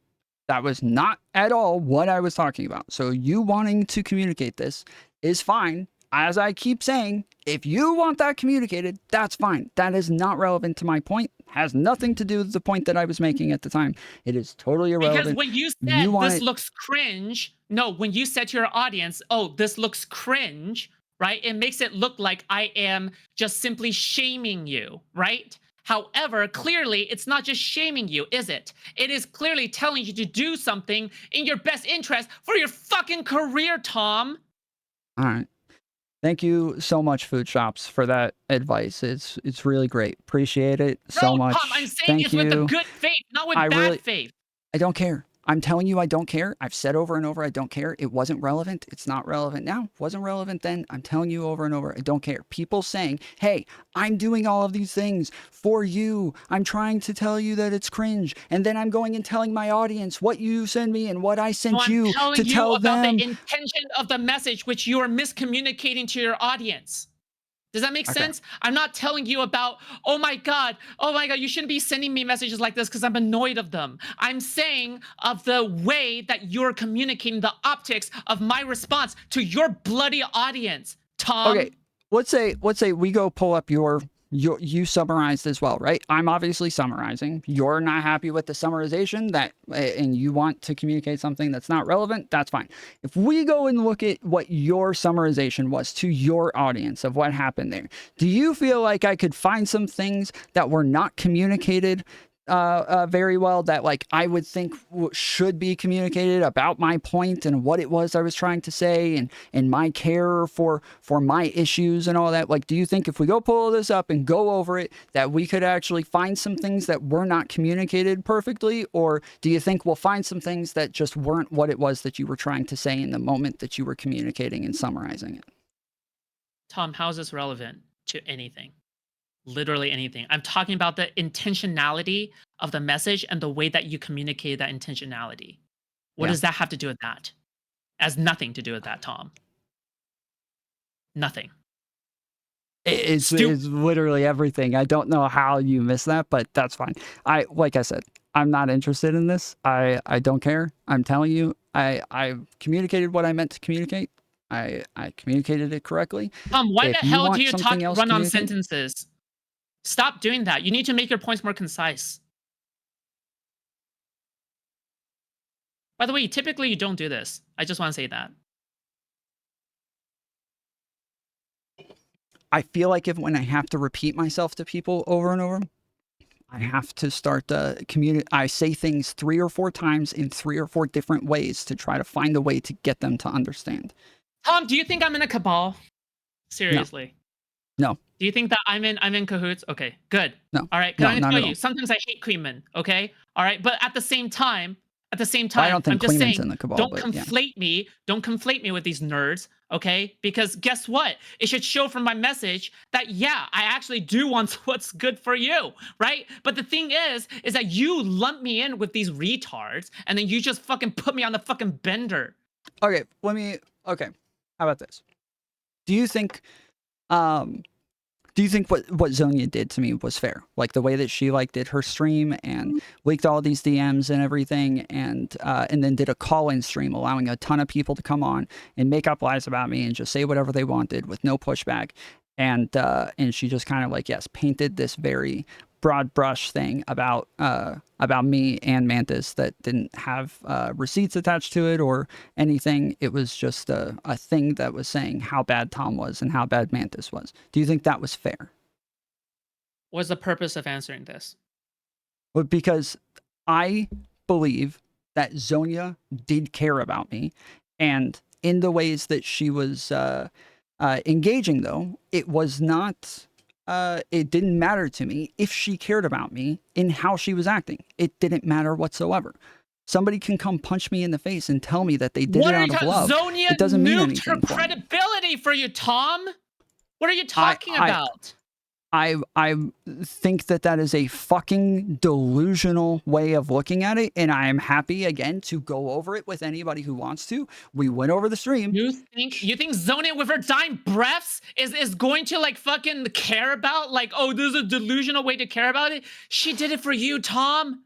Speaker 1: that was not at all what I was talking about. So you wanting to communicate this is fine. As I keep saying, if you want that communicated, that's fine. That is not relevant to my point. Has nothing to do with the point that I was making at the time. It is totally irrelevant.
Speaker 2: Because when you said this looks cringe, no, when you said to your audience, "Oh, this looks cringe," right? It makes it look like I am just simply shaming you, right? However, clearly, it's not just shaming you, is it? It is clearly telling you to do something in your best interest for your fucking career, Tom.
Speaker 1: All right. Thank you so much, FoodShops, for that advice. It's really great. Appreciate it so much.
Speaker 2: Tom, I'm saying
Speaker 1: Thank
Speaker 2: it's
Speaker 1: you.
Speaker 2: with a good faith, not with bad faith.
Speaker 1: I don't care. I'm telling you, I don't care. I've said over and over, I don't care. It wasn't relevant. It's not relevant now. Wasn't relevant then. I'm telling you over and over, I don't care. People saying, hey, I'm doing all of these things for you. I'm trying to tell you that it's cringe. And then I'm going and telling my audience what you send me and what I sent you to tell them.
Speaker 2: About the intention of the message, which you are miscommunicating to your audience. Does that make sense? I'm not telling you about, oh my God, you shouldn't be sending me messages like this because I'm annoyed of them. I'm saying of the way that you're communicating the optics of my response to your bloody audience, Tom.
Speaker 1: Okay, let's say we go pull up you summarized as well, right? I'm obviously summarizing. You're not happy with the summarization and you want to communicate something that's not relevant, that's fine. If we go and look at what your summarization was to your audience of what happened there, do you feel like I could find some things that were not communicated very well that like I would think should be communicated about my point and what it was I was trying to say and my care for my issues and all that? Like, do you think if we go pull this up and go over it that we could actually find some things that were not communicated perfectly? Or do you think we'll find some things that just weren't what it was that you were trying to say in the moment that you were communicating and summarizing it?
Speaker 2: Tom, how is this relevant to anything? Literally anything. I'm talking about the intentionality of the message and the way that you communicate that intentionality. What does that have to do with that? It has nothing to do with that, Tom. Nothing.
Speaker 1: It's literally everything. I don't know how you missed that, but that's fine. Like I said, I'm not interested in this. I don't care. I'm telling you, I communicated what I meant to communicate. I communicated it correctly.
Speaker 2: Tom, why
Speaker 1: If
Speaker 2: the
Speaker 1: you
Speaker 2: hell
Speaker 1: want
Speaker 2: do you
Speaker 1: something else
Speaker 2: run on
Speaker 1: communicated-
Speaker 2: sentences? Stop doing that. You need to make your points more concise. By the way, typically you don't do this. I just want to say that.
Speaker 1: I feel like when I have to repeat myself to people over and over, I have to start I say things 3 or 4 times in 3 or 4 different ways to try to find a way to get them to understand.
Speaker 2: Tom, do you think I'm in a cabal? Seriously.
Speaker 1: No.
Speaker 2: Do you think that I'm in cahoots? Okay, good.
Speaker 1: No.
Speaker 2: All right,
Speaker 1: No,
Speaker 2: can I
Speaker 1: not
Speaker 2: tell
Speaker 1: at
Speaker 2: you?
Speaker 1: all.
Speaker 2: Sometimes I hate Queenman, okay? All right, but at the same time,
Speaker 1: Well, I don't
Speaker 2: I'm
Speaker 1: think
Speaker 2: just
Speaker 1: Queenman's
Speaker 2: saying,
Speaker 1: in the cabal,
Speaker 2: don't
Speaker 1: but yeah.
Speaker 2: don't conflate me with these nerds, okay? Because guess what? It should show from my message that yeah, I actually do want what's good for you, right? But the thing is that you lump me in with these retards, and then you just fucking put me on the fucking bender.
Speaker 1: Okay, okay. How about this? Do you think what Zonia did to me was fair? Like the way that she did her stream and leaked all these DMs and everything, and then did a call-in stream allowing a ton of people to come on and make up lies about me and just say whatever they wanted with no pushback. And she just kind of painted this very broad brush thing about me and Mantis that didn't have receipts attached to it or anything. It was just a thing that was saying how bad Tom was and how bad Mantis was. Do you think that was fair?
Speaker 2: What's the purpose of answering this?
Speaker 1: Well, because I believe that Zonia did care about me, and in the ways that she was engaging, though, it was not. It didn't matter to me if she cared about me in how she was acting. It didn't matter whatsoever. Somebody can come punch me in the face and tell me that they did it out of love.
Speaker 2: Zonia
Speaker 1: it doesn't mean
Speaker 2: nuked
Speaker 1: anything
Speaker 2: her
Speaker 1: for me.
Speaker 2: credibility for you, Tom. What are you talking about?
Speaker 1: I think that is a fucking delusional way of looking at it, and I am happy again to go over it with anybody who wants to. We went over the stream.
Speaker 2: You think Zonia with her dying breaths is going to fucking care about oh, there's a delusional way to care about it? She did it for you, Tom.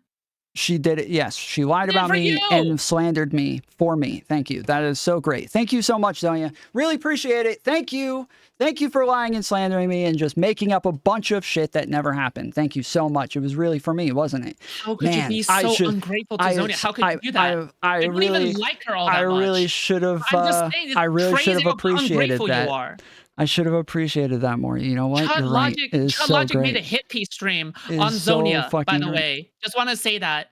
Speaker 1: She did it. Yes, she lied about me and slandered me for me. Thank you. That is so great. Thank you so much, Zonia. Really appreciate it. Thank you. Thank you for lying and slandering me and just making up a bunch of shit that never happened. Thank you so much. It was really for me, wasn't it?
Speaker 2: How could you be so ungrateful to Zonia? How could you do that?
Speaker 1: I
Speaker 2: don't
Speaker 1: really
Speaker 2: even like her all that much.
Speaker 1: I really should have.
Speaker 2: I'm just saying, it's
Speaker 1: I really should have
Speaker 2: crazy how
Speaker 1: appreciated
Speaker 2: ungrateful
Speaker 1: that.
Speaker 2: you are.
Speaker 1: I should have appreciated that more. You know what?
Speaker 2: Chud
Speaker 1: You're
Speaker 2: Logic,
Speaker 1: right. It is
Speaker 2: Chud
Speaker 1: so
Speaker 2: Logic
Speaker 1: great.
Speaker 2: made a hit piece stream
Speaker 1: It
Speaker 2: on
Speaker 1: is so
Speaker 2: Zonia, by
Speaker 1: fucking
Speaker 2: the
Speaker 1: great.
Speaker 2: way. Just want to say that.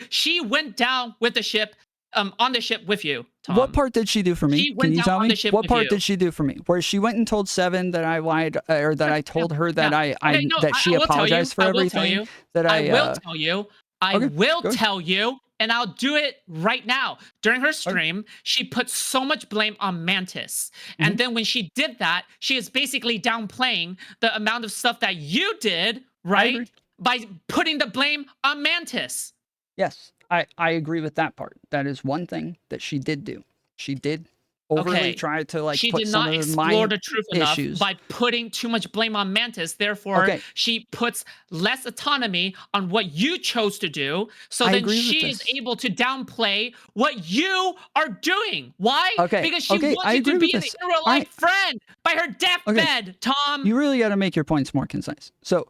Speaker 2: She went down with the ship, on the ship with you, Tom.
Speaker 1: What part did she do for me?
Speaker 2: She
Speaker 1: Can
Speaker 2: went
Speaker 1: you
Speaker 2: down
Speaker 1: tell
Speaker 2: on
Speaker 1: me?
Speaker 2: the ship
Speaker 1: What
Speaker 2: with
Speaker 1: part
Speaker 2: you.
Speaker 1: did she do for me? Where she went and told Seven that I lied, or that I told her that that she apologized for everything. That
Speaker 2: I will tell you. I
Speaker 1: okay,
Speaker 2: will
Speaker 1: go.
Speaker 2: tell you, and I'll do it right now. During her stream, she put so much blame on Mantis. And then when she did that, she is basically downplaying the amount of stuff that you did, right? By putting the blame on Mantis.
Speaker 1: Yes, I agree with that part. That is one thing that she did do. She did overly try to
Speaker 2: she
Speaker 1: put
Speaker 2: did
Speaker 1: some
Speaker 2: not
Speaker 1: of my
Speaker 2: explore the truth
Speaker 1: issues.
Speaker 2: enough by putting too much blame on Mantis. Therefore, she puts less autonomy on what you chose to do. So then she is able to downplay what you are doing. Why? Because she wants you to be in a real life friend by her deathbed, Tom.
Speaker 1: You really got to make your points more concise. So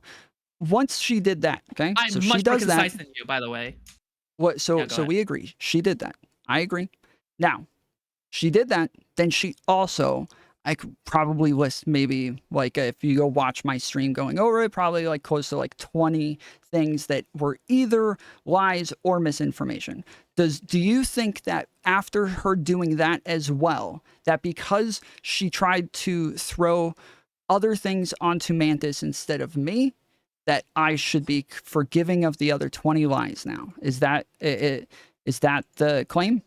Speaker 1: once she did that, okay?
Speaker 2: I'm
Speaker 1: so
Speaker 2: much
Speaker 1: she does
Speaker 2: more concise
Speaker 1: that.
Speaker 2: than you, by the way.
Speaker 1: What? So
Speaker 2: Yeah, go ahead.
Speaker 1: we agree. She did that. I agree. Now, she did that. Then she also, I could probably list maybe if you go watch my stream going over it, probably close to 20 things that were either lies or misinformation. Do you think that after her doing that as well, that because she tried to throw other things onto Mantis instead of me, that I should be forgiving of the other 20 lies now? Is that the claim?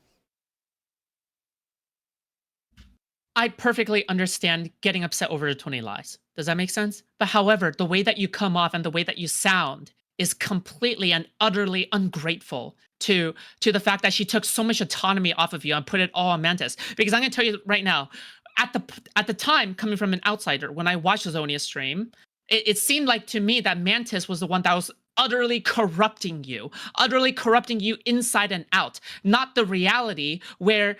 Speaker 2: I perfectly understand getting upset over the 20 lies. Does that make sense? But however, the way that you come off and the way that you sound is completely and utterly ungrateful to the fact that she took so much autonomy off of you and put it all on Mantis. Because I'm going to tell you right now, at the time, coming from an outsider, when I watched Zonia's stream, it seemed like to me that Mantis was the one that was utterly corrupting you inside and out, not the reality where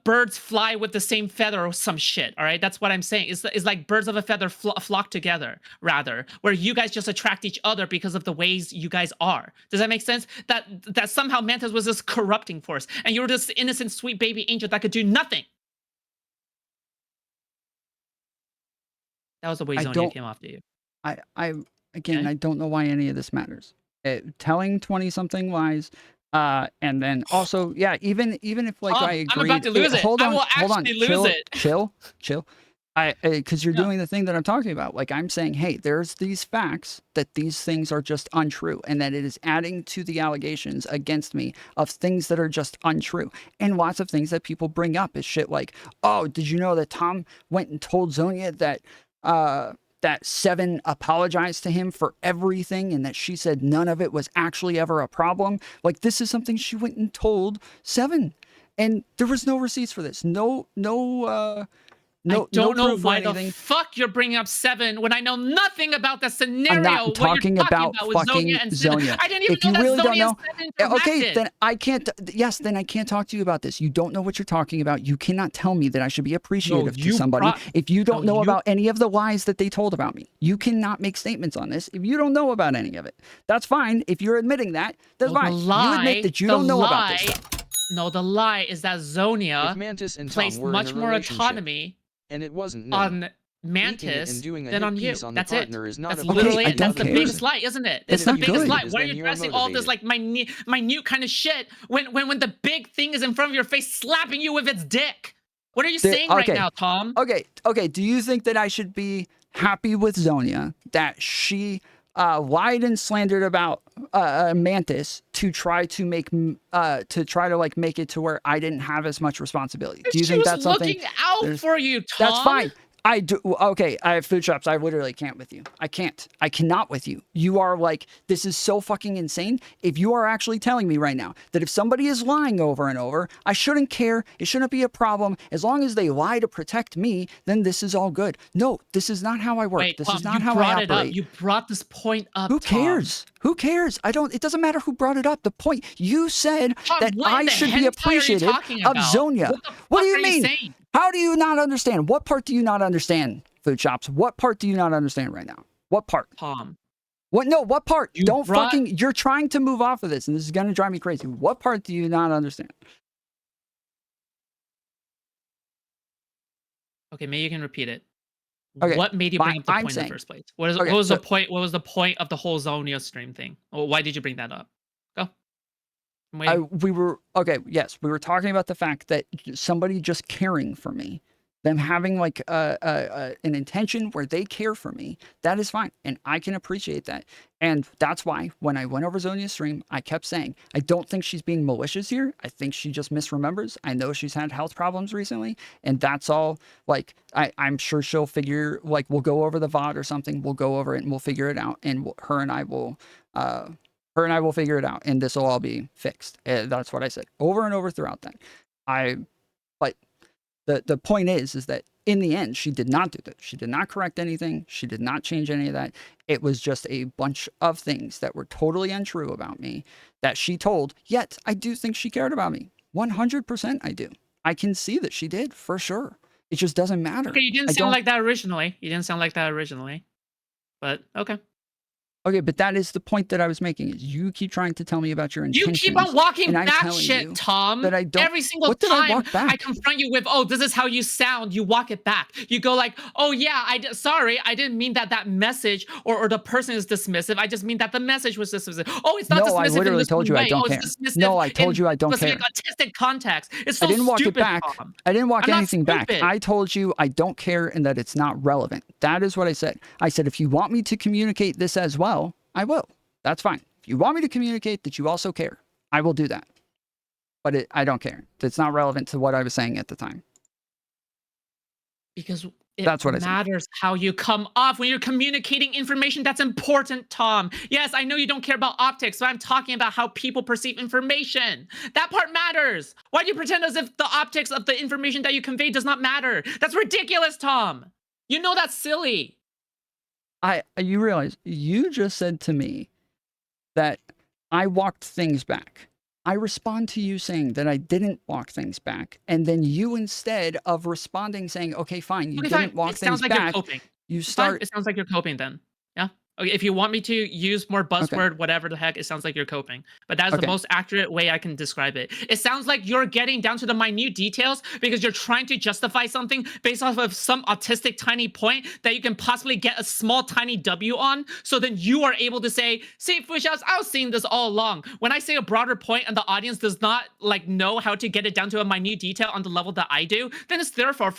Speaker 2: birds fly with the same feather or some shit. All right, that's what I'm saying. It's like birds of a feather flock together, rather, where you guys just attract each other because of the ways you guys are. Does that make sense? That somehow Mantis was this corrupting force, and you were this innocent, sweet baby angel that could do nothing. That was the way Zonia came off to you.
Speaker 1: Again, I don't know why any of this matters. Telling 20-something lies, and then also, yeah, even if like I agreed,
Speaker 2: I'm about to lose it.
Speaker 1: Hold on,
Speaker 2: I will
Speaker 1: hold on,
Speaker 2: actually lose it.
Speaker 1: Chill. Because you're doing the thing that I'm talking about. Like I'm saying, hey, there's these facts that these things are just untrue, and that it is adding to the allegations against me of things that are just untrue. And lots of things that people bring up is shit like, oh, did you know that Tom went and told Zonia that that Seven apologized to him for everything and that she said none of it was actually ever a problem? Like, this is something she went and told Seven, and there was no receipts for this. I
Speaker 2: don't know why the fuck you're bringing up Seven when I know nothing about the scenario.
Speaker 1: I'm not talking about fucking Zonia.
Speaker 2: I didn't even
Speaker 1: if you really don't know,
Speaker 2: okay,
Speaker 1: then I can't. Yes, then I can't talk to you about this. You don't know what you're talking about. You cannot tell me that I should be appreciative to somebody if you don't know about any of the lies that they told about me. You cannot make statements on this if you don't know about any of it. That's fine. If you're admitting that, that's fine. You admit that you don't know about this stuff.
Speaker 2: No, the lie is that Zonia
Speaker 4: If Mantis and Tom
Speaker 2: placed
Speaker 4: were
Speaker 2: much
Speaker 4: in a
Speaker 2: more
Speaker 4: relationship,
Speaker 2: autonomy
Speaker 4: and it wasn't
Speaker 2: on Mantis than on you. That's it. That's literally it. That's the biggest lie, isn't it? It's the biggest lie. Why are you addressing all this like minute kind of shit when the big thing is in front of your face slapping you with its dick? What are you saying right now, Tom?
Speaker 1: Okay. Do you think that I should be happy with Zonia that she lied and slandered about Mantis to try to make make it to where I didn't have as much responsibility? Do you think that's something?
Speaker 2: Looking out for you, Tom.
Speaker 1: That's fine. I do. Okay, I have FoodShops. I literally can't with you. I can't. I cannot with you. You are like, this is so fucking insane. If you are actually telling me right now that if somebody is lying over and over, I shouldn't care. It shouldn't be a problem. As long as they lie to protect me, then this is all good. No, this is not how I work.
Speaker 2: Wait,
Speaker 1: this
Speaker 2: Tom,
Speaker 1: is not how I operate.
Speaker 2: You brought this point up.
Speaker 1: Who cares? Who cares? It doesn't matter who brought it up. The point, you said that I should be appreciative of Zonia. What do you mean? How do you not understand? What part do you not understand, FoodShops? What part do you not understand right now? What part?
Speaker 2: Tom.
Speaker 1: What? No, what part? You're trying to move off of this, and this is going to drive me crazy. What part do you not understand?
Speaker 2: Okay, maybe you can repeat it.
Speaker 1: Okay,
Speaker 2: what made you bring up the point in the first place? What was the point? What was the point of the whole Zonia stream thing? Why did you bring that up? Go.
Speaker 1: We were talking about the fact that somebody just caring for me, them having like an intention where they care for me, that is fine, and I can appreciate that. And that's why when I went over Zonia's stream, I kept saying, I don't think she's being malicious here. I think she just misremembers. I know she's had health problems recently, and that's all. Like, I'm sure she'll figure, like, we'll go over the VOD or something. We'll go over it and we'll figure it out, and her and I will figure it out, and this will all be fixed. That's what I said over and over throughout that. But the point is that in the end, she did not do that. She did not correct anything. She did not change any of that. It was just a bunch of things that were totally untrue about me that she told. Yet I do think she cared about me. 100% I do. I can see that she did for sure. It just doesn't matter.
Speaker 2: Okay, you didn't sound like that originally. But okay.
Speaker 1: Okay, but that is the point that I was making. Is you keep trying to tell me about your intentions.
Speaker 2: You keep on walking back shit, Tom.
Speaker 1: That I don't.
Speaker 2: Every single time I confront you with, oh, this is how you sound, you walk it back. You go like, oh yeah, sorry, I didn't mean that message or the person is dismissive. I just mean that the message was dismissive. Oh, it's not dismissive.
Speaker 1: No, I literally told you I don't care. No, I told you I don't care.
Speaker 2: Autistic context. It's so
Speaker 1: I didn't walk
Speaker 2: stupid,
Speaker 1: it back.
Speaker 2: Tom.
Speaker 1: I didn't walk anything back. I told you I don't care and that it's not relevant. That is what I said. I said, if you want me to communicate this as well, I will. That's fine. If you want me to communicate that you also care, I will do that. But I don't care. It's not relevant to what I was saying at the time.
Speaker 2: Because that's what matters how you come off when you're communicating information that's important, Tom. Yes, I know you don't care about optics, but I'm talking about how people perceive information. That part matters. Why do you pretend as if the optics of the information that you convey does not matter? That's ridiculous, Tom. You know that's silly.
Speaker 1: You realize you just said to me that I walked things back. I respond to you saying that I didn't walk things back, and then you, instead of responding saying, okay, fine, you
Speaker 2: Okay,
Speaker 1: didn't
Speaker 2: fine.
Speaker 1: walk
Speaker 2: It
Speaker 1: things
Speaker 2: sounds like you're
Speaker 1: back,
Speaker 2: coping.
Speaker 1: you
Speaker 2: It's fine.
Speaker 1: start,
Speaker 2: It sounds like you're coping then. Yeah. Okay, if you want me to use more
Speaker 1: okay,
Speaker 2: buzzword, whatever the heck, it sounds like you're coping. But that is the
Speaker 1: okay,
Speaker 2: most accurate way I can describe it. It sounds like you're getting down to the minute details because you're trying to justify something based off of some autistic tiny point that you can possibly get a small tiny W on. So then you are able to say, see, FoodShops, I was seeing this all along. When I say a broader point and the audience does not like know how to get it down to a minute detail on the level that I do, then it's their fault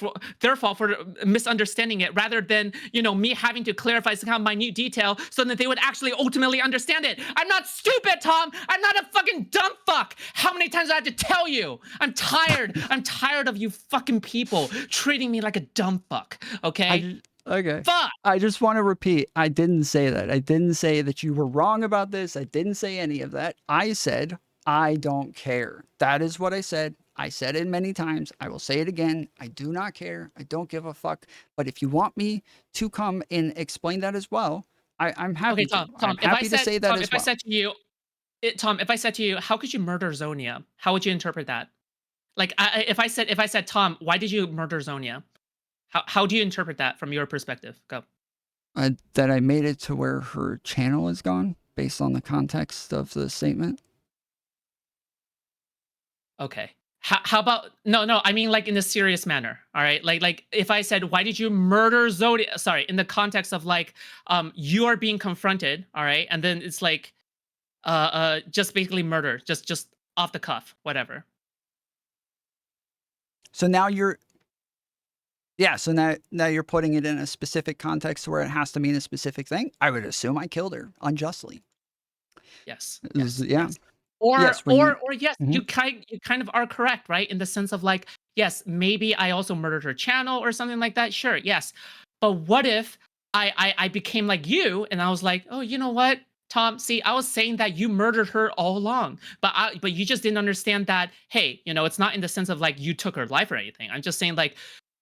Speaker 2: for misunderstanding it, rather than, you know, me having to clarify some kind of minute detail so that they would actually ultimately understand it. I'm not stupid, Tom. I'm not a fucking dumb fuck. How many times do I have to tell you? I'm tired. I'm tired of you fucking people treating me like a dumb fuck. Okay?
Speaker 1: okay.
Speaker 2: Fuck.
Speaker 1: I just want to repeat, I didn't say that. I didn't say that you were wrong about this. I didn't say any of that. I said, I don't care. That is what I said. I said it many times. I will say it again. I do not care. I don't give a fuck. But if you want me to come and explain that as well, I'm happy
Speaker 2: Okay, Tom.
Speaker 1: to.
Speaker 2: Tom,
Speaker 1: I'm
Speaker 2: if I
Speaker 1: happy
Speaker 2: said,
Speaker 1: to say that
Speaker 2: Tom,
Speaker 1: as
Speaker 2: if I
Speaker 1: well.
Speaker 2: said to you, Tom, if I said to you, how could you murder Zonia? How would you interpret that? Like, if I said, Tom, why did you murder Zonia? How do you interpret that from your perspective? Go.
Speaker 1: That I made it to where her channel is gone based on the context of the statement.
Speaker 2: Okay. How about no, I mean like in a serious manner. All right. Like if I said, why did you murder Zodia? Sorry, in the context of like you are being confronted, all right, and then it's like just basically murder, just off the cuff, whatever.
Speaker 1: So now you're, yeah, so now you're putting it in a specific context where it has to mean a specific thing. I would assume I killed her unjustly.
Speaker 2: Yes.
Speaker 1: Yeah.
Speaker 2: Or
Speaker 1: Yes, when you,
Speaker 2: yes,
Speaker 1: Mhm.
Speaker 2: you kind of are correct, right? In the sense of like, yes, maybe I also murdered her channel or something like that. Sure, yes. But what if I became like you and I was like, oh, you know what, Tom? See, I was saying that you murdered her all along, but you just didn't understand that. Hey, you know, it's not in the sense of like you took her life or anything. I'm just saying like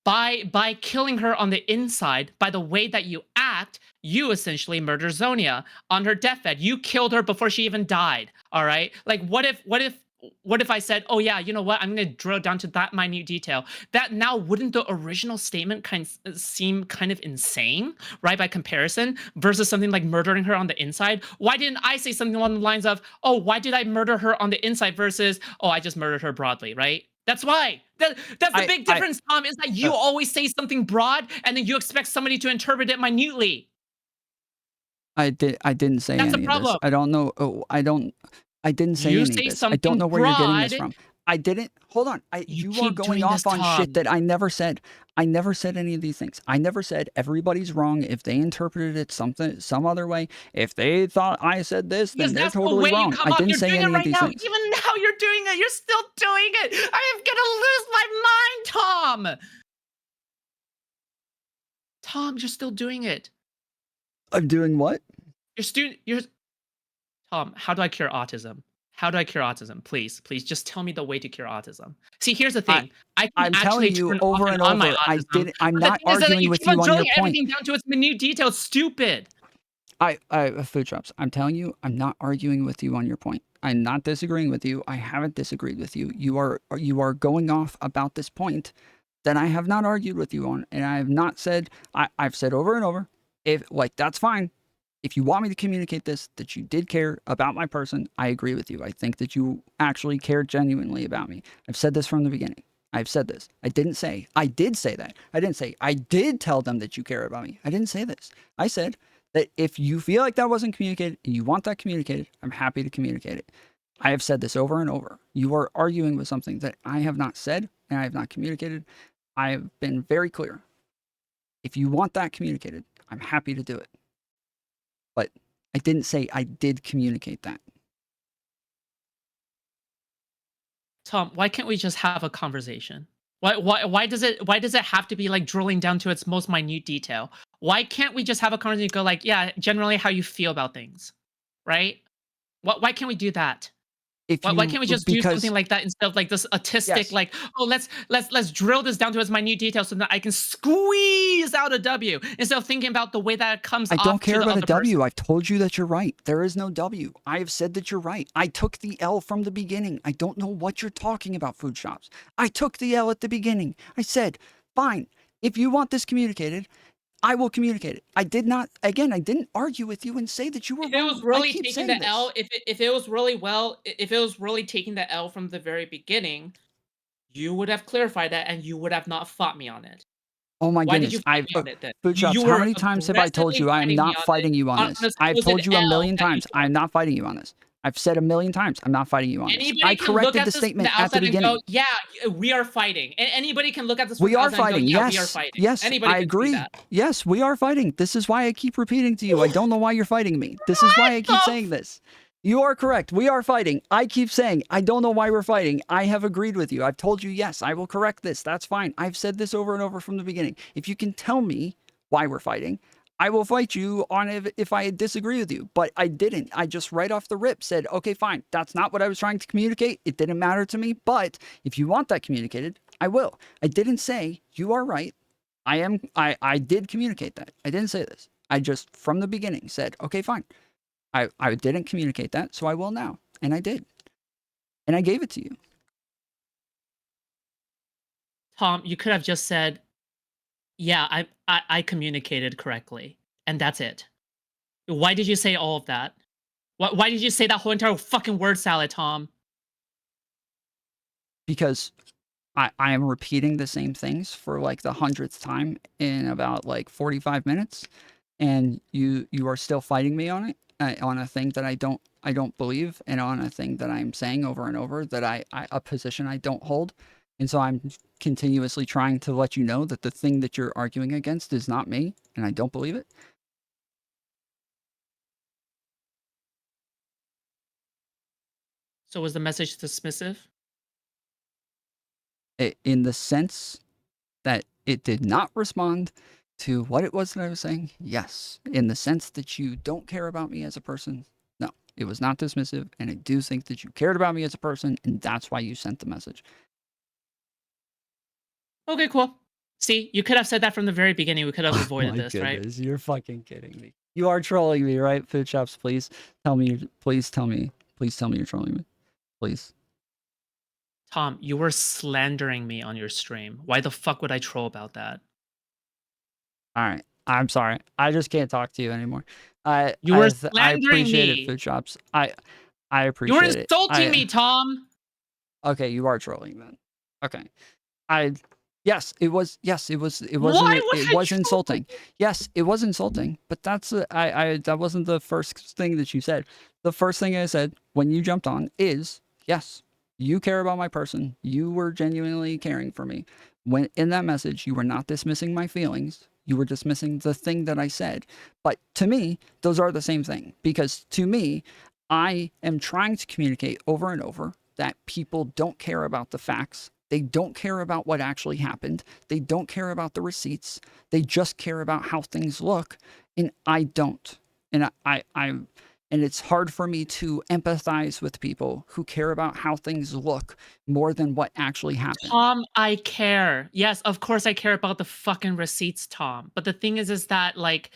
Speaker 2: by killing her on the inside, by the way that you act, you essentially murder Zonia on her deathbed. You killed her before she even died. All right. Like, what if I said, oh yeah, you know what? I'm gonna drill down to that minute detail. That now wouldn't the original statement seem kind of insane, right? By comparison, versus something like murdering her on the inside. Why didn't I say something along the lines of, oh, why did I murder her on the inside versus, oh, I just murdered her broadly, right? That's why. That's the big difference, Tom, is that you always say something broad and then you expect somebody to interpret it minutely.
Speaker 1: I didn't say
Speaker 2: That's the
Speaker 1: any of this.
Speaker 2: problem.
Speaker 1: I don't know. I didn't say
Speaker 2: You
Speaker 1: any of
Speaker 2: say
Speaker 1: this. I don't
Speaker 2: something
Speaker 1: know where you're getting this
Speaker 2: broad.
Speaker 1: from. I didn't. Hold on.
Speaker 2: You
Speaker 1: You are
Speaker 2: keep
Speaker 1: going
Speaker 2: doing
Speaker 1: off
Speaker 2: this,
Speaker 1: on shit
Speaker 2: Tom.
Speaker 1: that I never said. I never said any of these things. I never said everybody's wrong if they interpreted it some other way. If they thought I said this, then
Speaker 2: Because
Speaker 1: they're
Speaker 2: that's the
Speaker 1: totally
Speaker 2: way you
Speaker 1: wrong.
Speaker 2: come
Speaker 1: I
Speaker 2: off.
Speaker 1: didn't
Speaker 2: You're
Speaker 1: say
Speaker 2: doing it
Speaker 1: any of
Speaker 2: right
Speaker 1: these
Speaker 2: now.
Speaker 1: things.
Speaker 2: Even now you're doing it. You're still doing it. I am gonna lose my mind, Tom. Tom, you're still doing it.
Speaker 1: I'm doing what?
Speaker 2: You're Tom, how do I cure autism? How do I cure autism? Please, just tell me the way to cure autism. See, here's the thing. I can
Speaker 1: I'm
Speaker 2: actually
Speaker 1: telling you
Speaker 2: turn off
Speaker 1: over
Speaker 2: and
Speaker 1: and
Speaker 2: on my
Speaker 1: over.
Speaker 2: autism.
Speaker 1: I'm
Speaker 2: But the
Speaker 1: not
Speaker 2: thing is that
Speaker 1: arguing
Speaker 2: you
Speaker 1: with
Speaker 2: keep on
Speaker 1: you on your
Speaker 2: drilling
Speaker 1: point.
Speaker 2: everything down to its minute detail. It's stupid.
Speaker 1: FoodShops. I'm telling you, I'm not arguing with you on your point. I'm not disagreeing with you. I haven't disagreed with you. You are going off about this point that I have not argued with you on, and I have not said. I've said over and over, if like that's fine. If you want me to communicate this, that you did care about my person, I agree with you. I think that you actually cared genuinely about me. I've said this from the beginning. I've said this. I did say that. I didn't say I did tell them that you care about me. I didn't say this. I said that if you feel like that wasn't communicated and you want that communicated, I'm happy to communicate it. I have said this over and over. You are arguing with something that I have not said and I have not communicated. I have been very clear. If you want that communicated, I'm happy to do it. But I didn't say I did communicate that.
Speaker 2: Tom, why can't we just have a conversation? Why does it have to be like drilling down to its most minute detail? Why can't we just have a conversation and go like, yeah, generally how you feel about things, right? Why can't we do that? Why can't we just do
Speaker 1: because
Speaker 2: something like that instead of like this autistic,
Speaker 1: Yes.
Speaker 2: like, oh, let's drill this down to its minute details so that I can squeeze out a W instead of thinking about the way that it comes
Speaker 1: I
Speaker 2: off
Speaker 1: don't
Speaker 2: to
Speaker 1: care
Speaker 2: the
Speaker 1: about a
Speaker 2: other
Speaker 1: W.
Speaker 2: person.
Speaker 1: I've told you that you're right. There is no W. I have said that you're right. I took the L from the beginning. I don't know what you're talking about, Food Shops. I took the L at the beginning. I said, fine, if you want this communicated, I will communicate it. I did not, again, I didn't argue with you and say that you were
Speaker 2: If it was
Speaker 1: wrong. I
Speaker 2: really
Speaker 1: keep
Speaker 2: taking
Speaker 1: saying
Speaker 2: the L,
Speaker 1: this.
Speaker 2: if it was really if it was really taking the L from the very beginning, you would have clarified that and you would have not fought me on it.
Speaker 1: Oh my
Speaker 2: Why did
Speaker 1: goodness.
Speaker 2: you fight me on it then?
Speaker 1: Food
Speaker 2: You
Speaker 1: Shops, how
Speaker 2: were
Speaker 1: many times have I told
Speaker 2: aggressively
Speaker 1: you I am
Speaker 2: fighting me
Speaker 1: not
Speaker 2: on
Speaker 1: fighting
Speaker 2: it
Speaker 1: you on
Speaker 2: on
Speaker 1: this?
Speaker 2: a
Speaker 1: I've
Speaker 2: supposed
Speaker 1: told you a
Speaker 2: L
Speaker 1: million
Speaker 2: that you
Speaker 1: times I'm
Speaker 2: took.
Speaker 1: not fighting you on this. I've said a million times I'm not fighting you on this.
Speaker 2: Anybody
Speaker 1: I
Speaker 2: can look
Speaker 1: corrected
Speaker 2: at
Speaker 1: the
Speaker 2: this from the
Speaker 1: statement at the
Speaker 2: outside and
Speaker 1: beginning.
Speaker 2: go, yeah, we are fighting. And anybody can look at this from
Speaker 1: We
Speaker 2: the
Speaker 1: are
Speaker 2: outside and go,
Speaker 1: fighting.
Speaker 2: yeah, we are
Speaker 1: Yes.
Speaker 2: fighting.
Speaker 1: Yes.
Speaker 2: Anybody
Speaker 1: I
Speaker 2: can see
Speaker 1: agree.
Speaker 2: that.
Speaker 1: Yes, we are fighting. This is why I keep repeating to you. I don't know why you're fighting me. This is why I keep saying this. You are correct. We are fighting. I keep saying, I don't know why we're fighting. I have agreed with you. I've told you, yes, I will correct this. That's fine. I've said this over and over from the beginning. If you can tell me why we're fighting, I will fight you on it if I disagree with you. But I didn't. I just right off the rip said, okay, fine. That's not what I was trying to communicate. It didn't matter to me. But if you want that communicated, I will. I didn't say you are right. I did communicate that. I didn't say this. I just from the beginning said, okay, fine. I didn't communicate that, so I will now. And I did. And I gave it to you.
Speaker 2: Tom, you could have just said, yeah, I communicated correctly. And that's it. Why did you say all of that? Why did you say that whole entire fucking word salad, Tom?
Speaker 1: Because I am repeating the same things for like the 100th time in about like 45 minutes. And you are still fighting me on it. On a thing that I don't believe, and on a thing that I'm saying over and over that I a position I don't hold. And so I'm continuously trying to let you know that the thing that you're arguing against is not me, and I don't believe it.
Speaker 2: So was the message dismissive?
Speaker 1: In the sense that it did not respond to what it was that I was saying, yes. In the sense that you don't care about me as a person, no. It was not dismissive, and I do think that you cared about me as a person, and that's why you sent the message.
Speaker 2: Okay, cool. See, you could have said that from the very beginning. We could have avoided this, right?
Speaker 1: You're fucking kidding me. You are trolling me, right? Food Shops, please tell me. Please tell me you're trolling me. Please.
Speaker 2: Tom, you were slandering me on your stream. Why the fuck would I troll about that?
Speaker 1: All right. I'm sorry. I just can't talk to you anymore.
Speaker 2: You were
Speaker 1: I
Speaker 2: slandering
Speaker 1: appreciate
Speaker 2: me.
Speaker 1: it, Food Shops. I appreciate
Speaker 2: You were
Speaker 1: it.
Speaker 2: insulting me, Tom.
Speaker 1: Okay, you are trolling then. Okay. Yes, it was
Speaker 2: Why would
Speaker 1: it
Speaker 2: I
Speaker 1: was
Speaker 2: troll
Speaker 1: insulting. Yes, it was insulting, but that's that wasn't the first thing that you said. The first thing I said when you jumped on is, yes, you care about my person. You were genuinely caring for me. When in that message, you were not dismissing my feelings. You were dismissing the thing that I said. But to me, those are the same thing, because to me, I am trying to communicate over and over that people don't care about the facts. They don't care about what actually happened. They don't care about the receipts. They just care about how things look. And I don't. And and it's hard for me to empathize with people who care about how things look more than what actually happened.
Speaker 2: Tom, I care. Yes, of course I care about the fucking receipts, Tom. But the thing is that like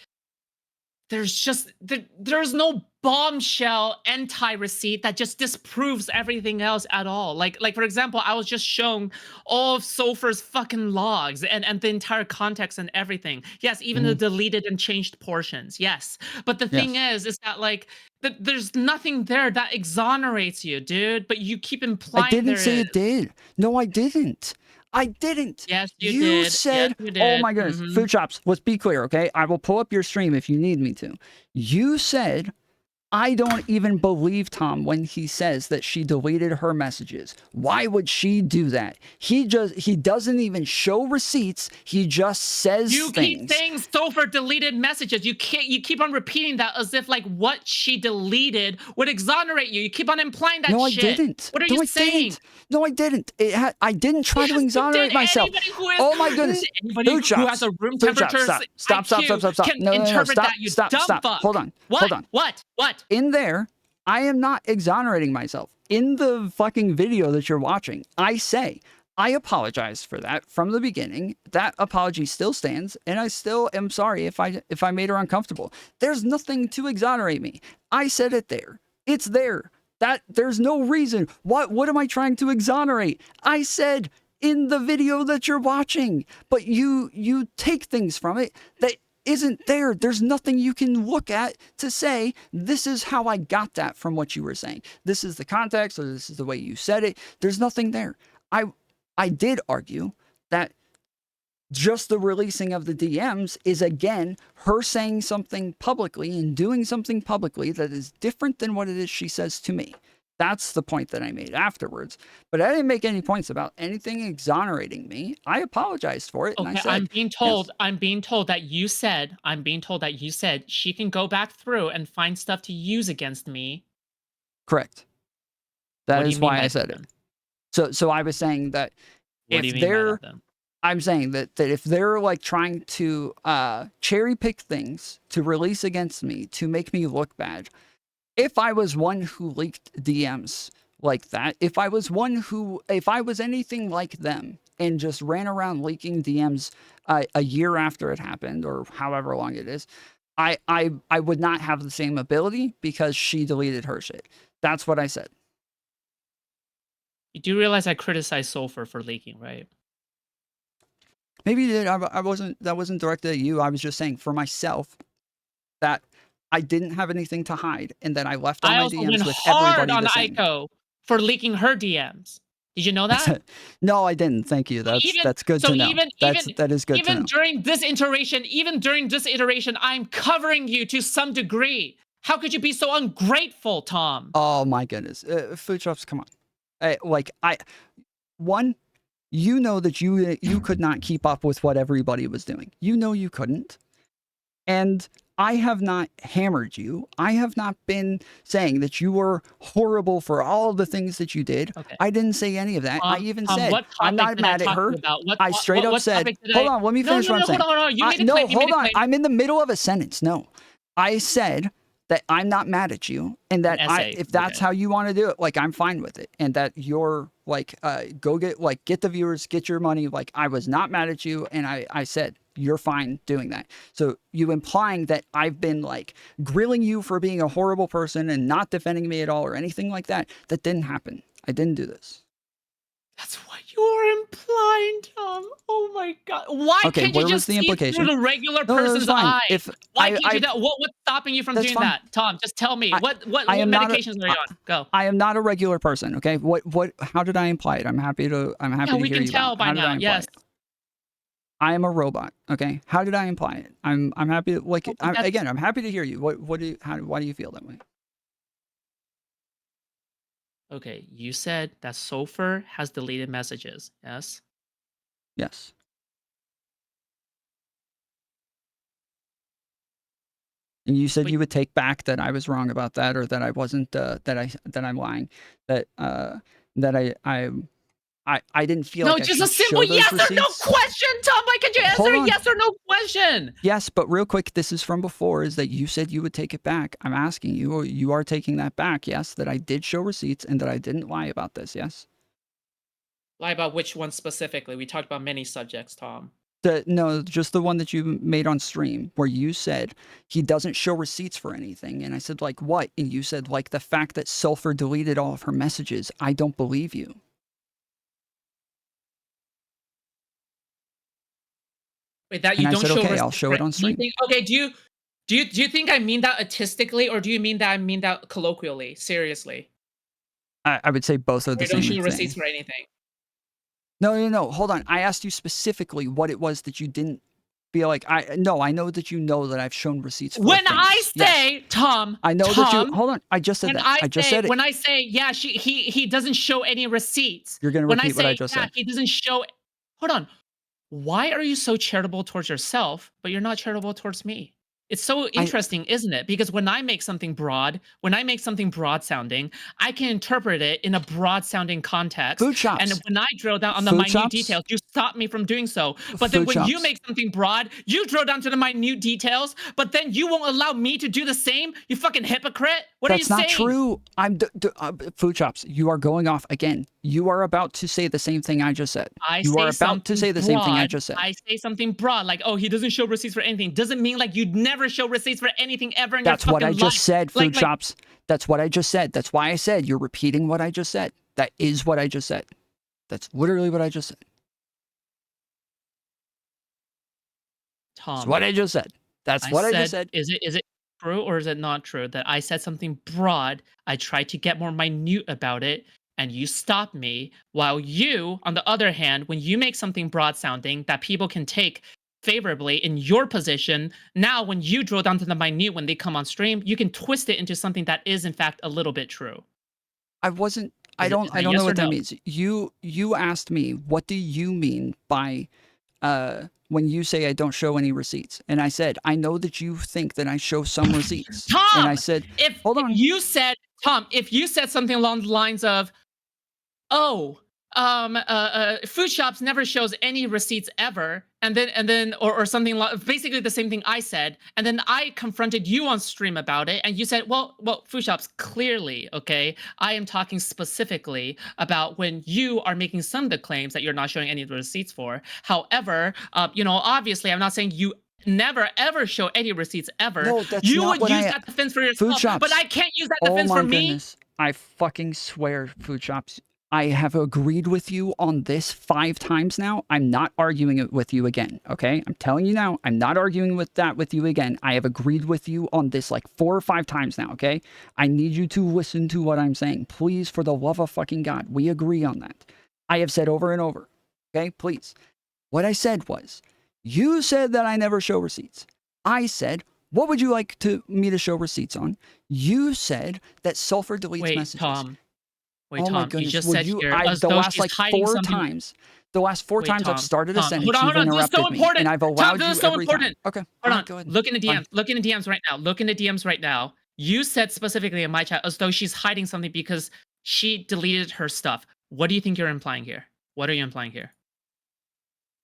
Speaker 2: there's no bombshell anti-receipt that just disproves everything else at all. Like for example, I was just shown all of Sulfur's fucking logs and the entire context and everything. Yes, even the deleted and changed portions. Yes. But the thing is that like there's nothing there that exonerates you, dude. But you keep implying
Speaker 1: I didn't
Speaker 2: there
Speaker 1: say
Speaker 2: is.
Speaker 1: it did. No, I didn't. I didn't.
Speaker 2: Yes, you did.
Speaker 1: Said,
Speaker 2: yes, you did.
Speaker 1: oh my goodness, Food Shops, let's be clear, okay? I will pull up your stream if you need me to. You said, I don't even believe Tom when he says that she deleted her messages. Why would she do that? He doesn't even show receipts. He just says
Speaker 2: you
Speaker 1: things.
Speaker 2: keep saying Sulfur deleted messages. You keep on repeating that as if like what she deleted would exonerate you. You keep on implying that
Speaker 1: no,
Speaker 2: shit.
Speaker 1: I didn't.
Speaker 2: What are you saying?
Speaker 1: No, I didn't. I didn't try to exonerate myself. Oh my goodness.
Speaker 2: Anybody
Speaker 1: Food
Speaker 2: who
Speaker 1: Shops.
Speaker 2: has a room
Speaker 1: Food Shops,
Speaker 2: temperature
Speaker 1: stop.
Speaker 2: IQ
Speaker 1: No,
Speaker 2: can interpret
Speaker 1: stop,
Speaker 2: that, you
Speaker 1: stop,
Speaker 2: dumb
Speaker 1: stop.
Speaker 2: fuck.
Speaker 1: Hold on.
Speaker 2: What?
Speaker 1: Hold on.
Speaker 2: What?
Speaker 1: In there, I am not exonerating myself. In the fucking video that you're watching, I say, I apologized for that from the beginning. That apology still stands, and I still am sorry if I made her uncomfortable. There's nothing to exonerate me. I said it there. It's there. That there's no reason. What am I trying to exonerate? I said in the video that you're watching, but you take things from it that isn't there. There's nothing you can look at to say, this is how I got that from what you were saying. This is the context, or this is the way you said it. There's nothing there. I did argue that just the releasing of the DMs is, again, her saying something publicly and doing something publicly that is different than what it is she says to me. That's the point that I made afterwards. But I didn't make any points about anything exonerating me. I apologized for it. And
Speaker 2: Okay,
Speaker 1: I said,
Speaker 2: I'm being told.
Speaker 1: yes.
Speaker 2: I'm being told that you said. I'm being told that you said she can go back through and find stuff to use against me.
Speaker 1: Correct.
Speaker 2: What
Speaker 1: That
Speaker 2: do
Speaker 1: is
Speaker 2: you mean
Speaker 1: why
Speaker 2: by
Speaker 1: I said
Speaker 2: that
Speaker 1: it. So I was saying that
Speaker 2: What do you
Speaker 1: if
Speaker 2: mean by
Speaker 1: they're,
Speaker 2: that then?
Speaker 1: I'm saying that if they're like trying to cherry pick things to release against me to make me look bad, if I was one who leaked DMs like that, if I was anything like them and just ran around leaking DMs a year after it happened or however long it is, I would not have the same ability because she deleted her shit. That's what I said.
Speaker 2: You do realize I criticized Sulfur for leaking, right?
Speaker 1: Maybe you did. That wasn't directed at you. I was just saying for myself that I didn't have anything to hide and that I left all
Speaker 2: I
Speaker 1: my
Speaker 2: also
Speaker 1: DMs
Speaker 2: went
Speaker 1: with
Speaker 2: hard
Speaker 1: everybody
Speaker 2: on
Speaker 1: the same.
Speaker 2: Aiko for leaking her DMs. Did you know that?
Speaker 1: No, I didn't. Thank you. That's good to know. That is good to know.
Speaker 2: During this iteration, I'm covering you to some degree. How could you be so ungrateful, Tom?
Speaker 1: Oh my goodness. FoodShops, come on. You know that you could not keep up with what everybody was doing. You know you couldn't. And I have not hammered you. I have not been saying that you were horrible for all of the things that you did.
Speaker 2: Okay.
Speaker 1: I didn't say any of that. I even said,
Speaker 2: what
Speaker 1: I'm not
Speaker 2: topic did I
Speaker 1: mad at
Speaker 2: talk to
Speaker 1: her.
Speaker 2: you about?
Speaker 1: I straight up said,
Speaker 2: topic did
Speaker 1: hold
Speaker 2: I-
Speaker 1: on, let me
Speaker 2: No,
Speaker 1: finish
Speaker 2: no,
Speaker 1: what I'm
Speaker 2: no,
Speaker 1: saying.
Speaker 2: hold on. You made a claim. You made a
Speaker 1: hold on.
Speaker 2: claim.
Speaker 1: I'm in the middle of a sentence. No. I said that I'm not mad at you and that if that's how you want to do it, like I'm fine with it. And that you're like, go get the viewers, get your money. Like I was not mad at you. And I said, you're fine doing that. So you implying that I've been like grilling you for being a horrible person and not defending me at all or anything like that. That didn't happen. I didn't do this.
Speaker 2: That's what you're implying, Tom. Oh my god. Why can't you just see through the regular person's eye? Why can't you do that? What's stopping you from doing that? Tom, just tell me. What medications are you on? Go.
Speaker 1: I am not a regular person, okay? How did I imply it? I'm happy to hear you.
Speaker 2: We can tell by now. Yes.
Speaker 1: I am a robot, okay? How did I imply it? I'm happy I'm happy to hear you. Why do you feel that way?
Speaker 2: Okay, you said that Sulfur has deleted messages, yes?
Speaker 1: Yes. And you said you would take back that I was wrong about that, or that I wasn't, that I'm lying, that I didn't feel like I
Speaker 2: just
Speaker 1: should
Speaker 2: a simple
Speaker 1: show those
Speaker 2: yes
Speaker 1: receipts.
Speaker 2: or no question, Tom. Why could you answer a yes or no question?
Speaker 1: Yes, but real quick, this is from before, is that you said you would take it back. I'm asking you, or you are taking that back, yes? That I did show receipts and that I didn't lie about this, yes?
Speaker 2: Lie about which one specifically? We talked about many subjects, Tom.
Speaker 1: No, just the one that you made on stream where you said he doesn't show receipts for anything. And I said, like, what? And you said, like, the fact that Sulfur deleted all of her messages. I don't believe you.
Speaker 2: Wait, that you don't show
Speaker 1: okay, I'll show it on stream.
Speaker 2: Do you think I mean that artistically, or do you mean that I mean that colloquially, seriously?
Speaker 1: I would say both are the same thing.
Speaker 2: Don't show receipts for anything.
Speaker 1: No. Hold on. I asked you specifically what it was that you didn't feel like. I know that you know that I've shown receipts.
Speaker 2: When I say, Tom,
Speaker 1: I know that you. Hold on. I just said that. I just said it.
Speaker 2: When I say, yeah, he doesn't show any receipts.
Speaker 1: You're gonna repeat what I just said.
Speaker 2: He doesn't show. Hold on. Why are you so charitable towards yourself, but you're not charitable towards me? It's so interesting, isn't it? Because when I make something broad sounding, I can interpret it in a broad sounding context.
Speaker 1: FoodShops.
Speaker 2: And when I drill down on the minute details, you stop me from doing so. But then when you make something broad, you drill down to the minute details, but then you won't allow me to do the same? You fucking hypocrite. What are you saying?
Speaker 1: That's not true. FoodShops, you are going off again. You are about to say the same thing I just said. You are about to say the same thing I just said.
Speaker 2: I say something broad, like, oh, he doesn't show receipts for anything. Doesn't mean like you'd never show receipts for anything ever in your fucking life.
Speaker 1: That's what I just said, FoodShops. That's what I just said. That's why I said you're repeating what I just said. That is what I just said. That's literally what I just said.
Speaker 2: Tom,
Speaker 1: that's what I just said. That's what I just said.
Speaker 2: Is it true or is it not true that I said something broad? I tried to get more minute about it, and you stopped me, while you, on the other hand, when you make something broad sounding that people can take favorably in your position, now when you drill down to the minute when they come on stream, you can twist it into something that is in fact a little bit true.
Speaker 1: I don't know what that means. You asked me, what do you mean by when you say I don't show any receipts? And I said, I know that you think that I show some receipts.
Speaker 2: Tom,
Speaker 1: and I said, hold on.
Speaker 2: If you said something along the lines of, oh, FoodShops never shows any receipts ever, and then or something like basically the same thing I said, and then I confronted you on stream about it, and you said, well, FoodShops, clearly, okay, I am talking specifically about when you are making some of the claims that you're not showing any of the receipts for. However, obviously, I'm not saying you never ever show any receipts ever.
Speaker 1: No, that's
Speaker 2: you
Speaker 1: not
Speaker 2: would use that defense for yourself,
Speaker 1: FoodShops.
Speaker 2: but I can't use that defense for me.
Speaker 1: Goodness. I fucking swear, FoodShops. I have agreed with you on this 5 times now. I'm not arguing it with you again, okay? I'm telling you now, I'm not arguing with you again. I have agreed with you on this like 4 or 5 times now, okay? I need you to listen to what I'm saying. Please, for the love of fucking God, we agree on that. I have said over and over, okay? Please. What I said was, you said that I never show receipts. I said, what would you like me to show receipts on? You said that Sulfur deletes messages.
Speaker 2: Tom. Wait,
Speaker 1: oh
Speaker 2: Tom,
Speaker 1: my goodness.
Speaker 2: you just said
Speaker 1: you,
Speaker 2: here,
Speaker 1: the last like 4 times. The last 4 times I've started a sentence,
Speaker 2: hold on,
Speaker 1: you've interrupted
Speaker 2: so
Speaker 1: me, and I've allowed you every time. Okay,
Speaker 2: hold on.
Speaker 1: Go ahead.
Speaker 2: Look in the DMs.
Speaker 1: Fine.
Speaker 2: Look in the DMs right now. Look in the DMs right now. You said specifically in my chat as though she's hiding something because she deleted her stuff. What do you think you're implying here? What are you implying here?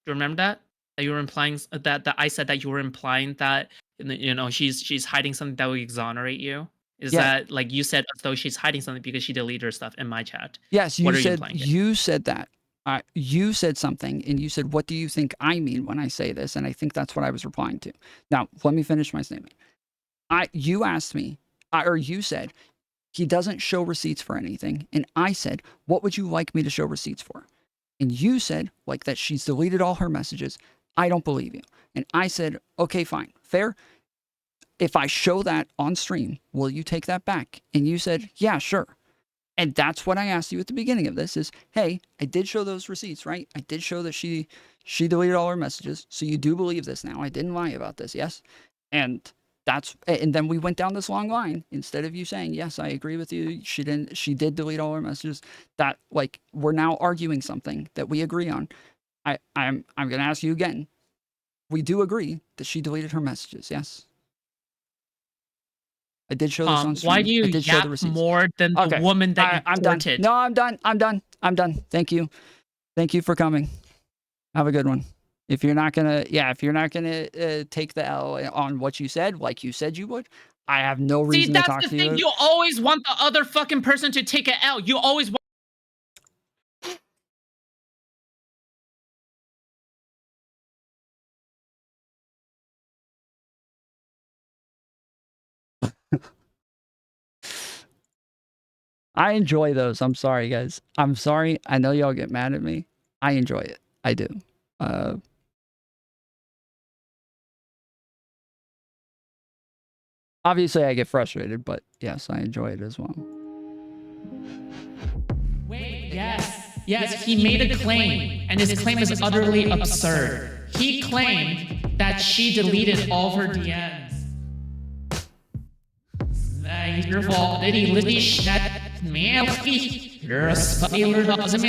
Speaker 2: Do you remember that? That you were implying that I said that you were implying that she's hiding something that would exonerate you? Is that like you said as though she's hiding something because she deleted her stuff in my chat?
Speaker 1: Yes, you said that. You said something, and you said, what do you think I mean when I say this? And I think that's what I was replying to. Now, let me finish my statement. You asked me, or you said, he doesn't show receipts for anything. And I said, what would you like me to show receipts for? And you said, like, that she's deleted all her messages. I don't believe you. And I said, okay, fine, fair. If I show that on stream, will you take that back? And you said, yeah, sure. And that's what I asked you at the beginning of this is, hey, I did show those receipts, right? I did show that she deleted all her messages. So you do believe this now. I didn't lie about this, yes? And then we went down this long line. Instead of you saying, yes, I agree with you, she did delete all her messages, that like we're now arguing something that we agree on. I'm gonna ask you again. We do agree that she deleted her messages, yes? I did show this on stream.
Speaker 2: Why do you yap more than the woman that you courted?
Speaker 1: No, I'm done. Thank you. Thank you for coming. Have a good one. If you're not gonna take the L on what you said, like you said you would, I have no reason to talk to you.
Speaker 2: See, that's the thing. You always want the other fucking person to take an L. You always want.
Speaker 1: I enjoy those. I'm sorry, guys. I'm sorry. I know y'all get mad at me. I enjoy it. I do. Obviously, I get frustrated, but yes, I enjoy it as well.
Speaker 2: Wait, yes, he made a claim, and his claim is utterly absurd. He claimed that she deleted all of her DMs. Your fault that he lit that. You're a spoiler, doesn't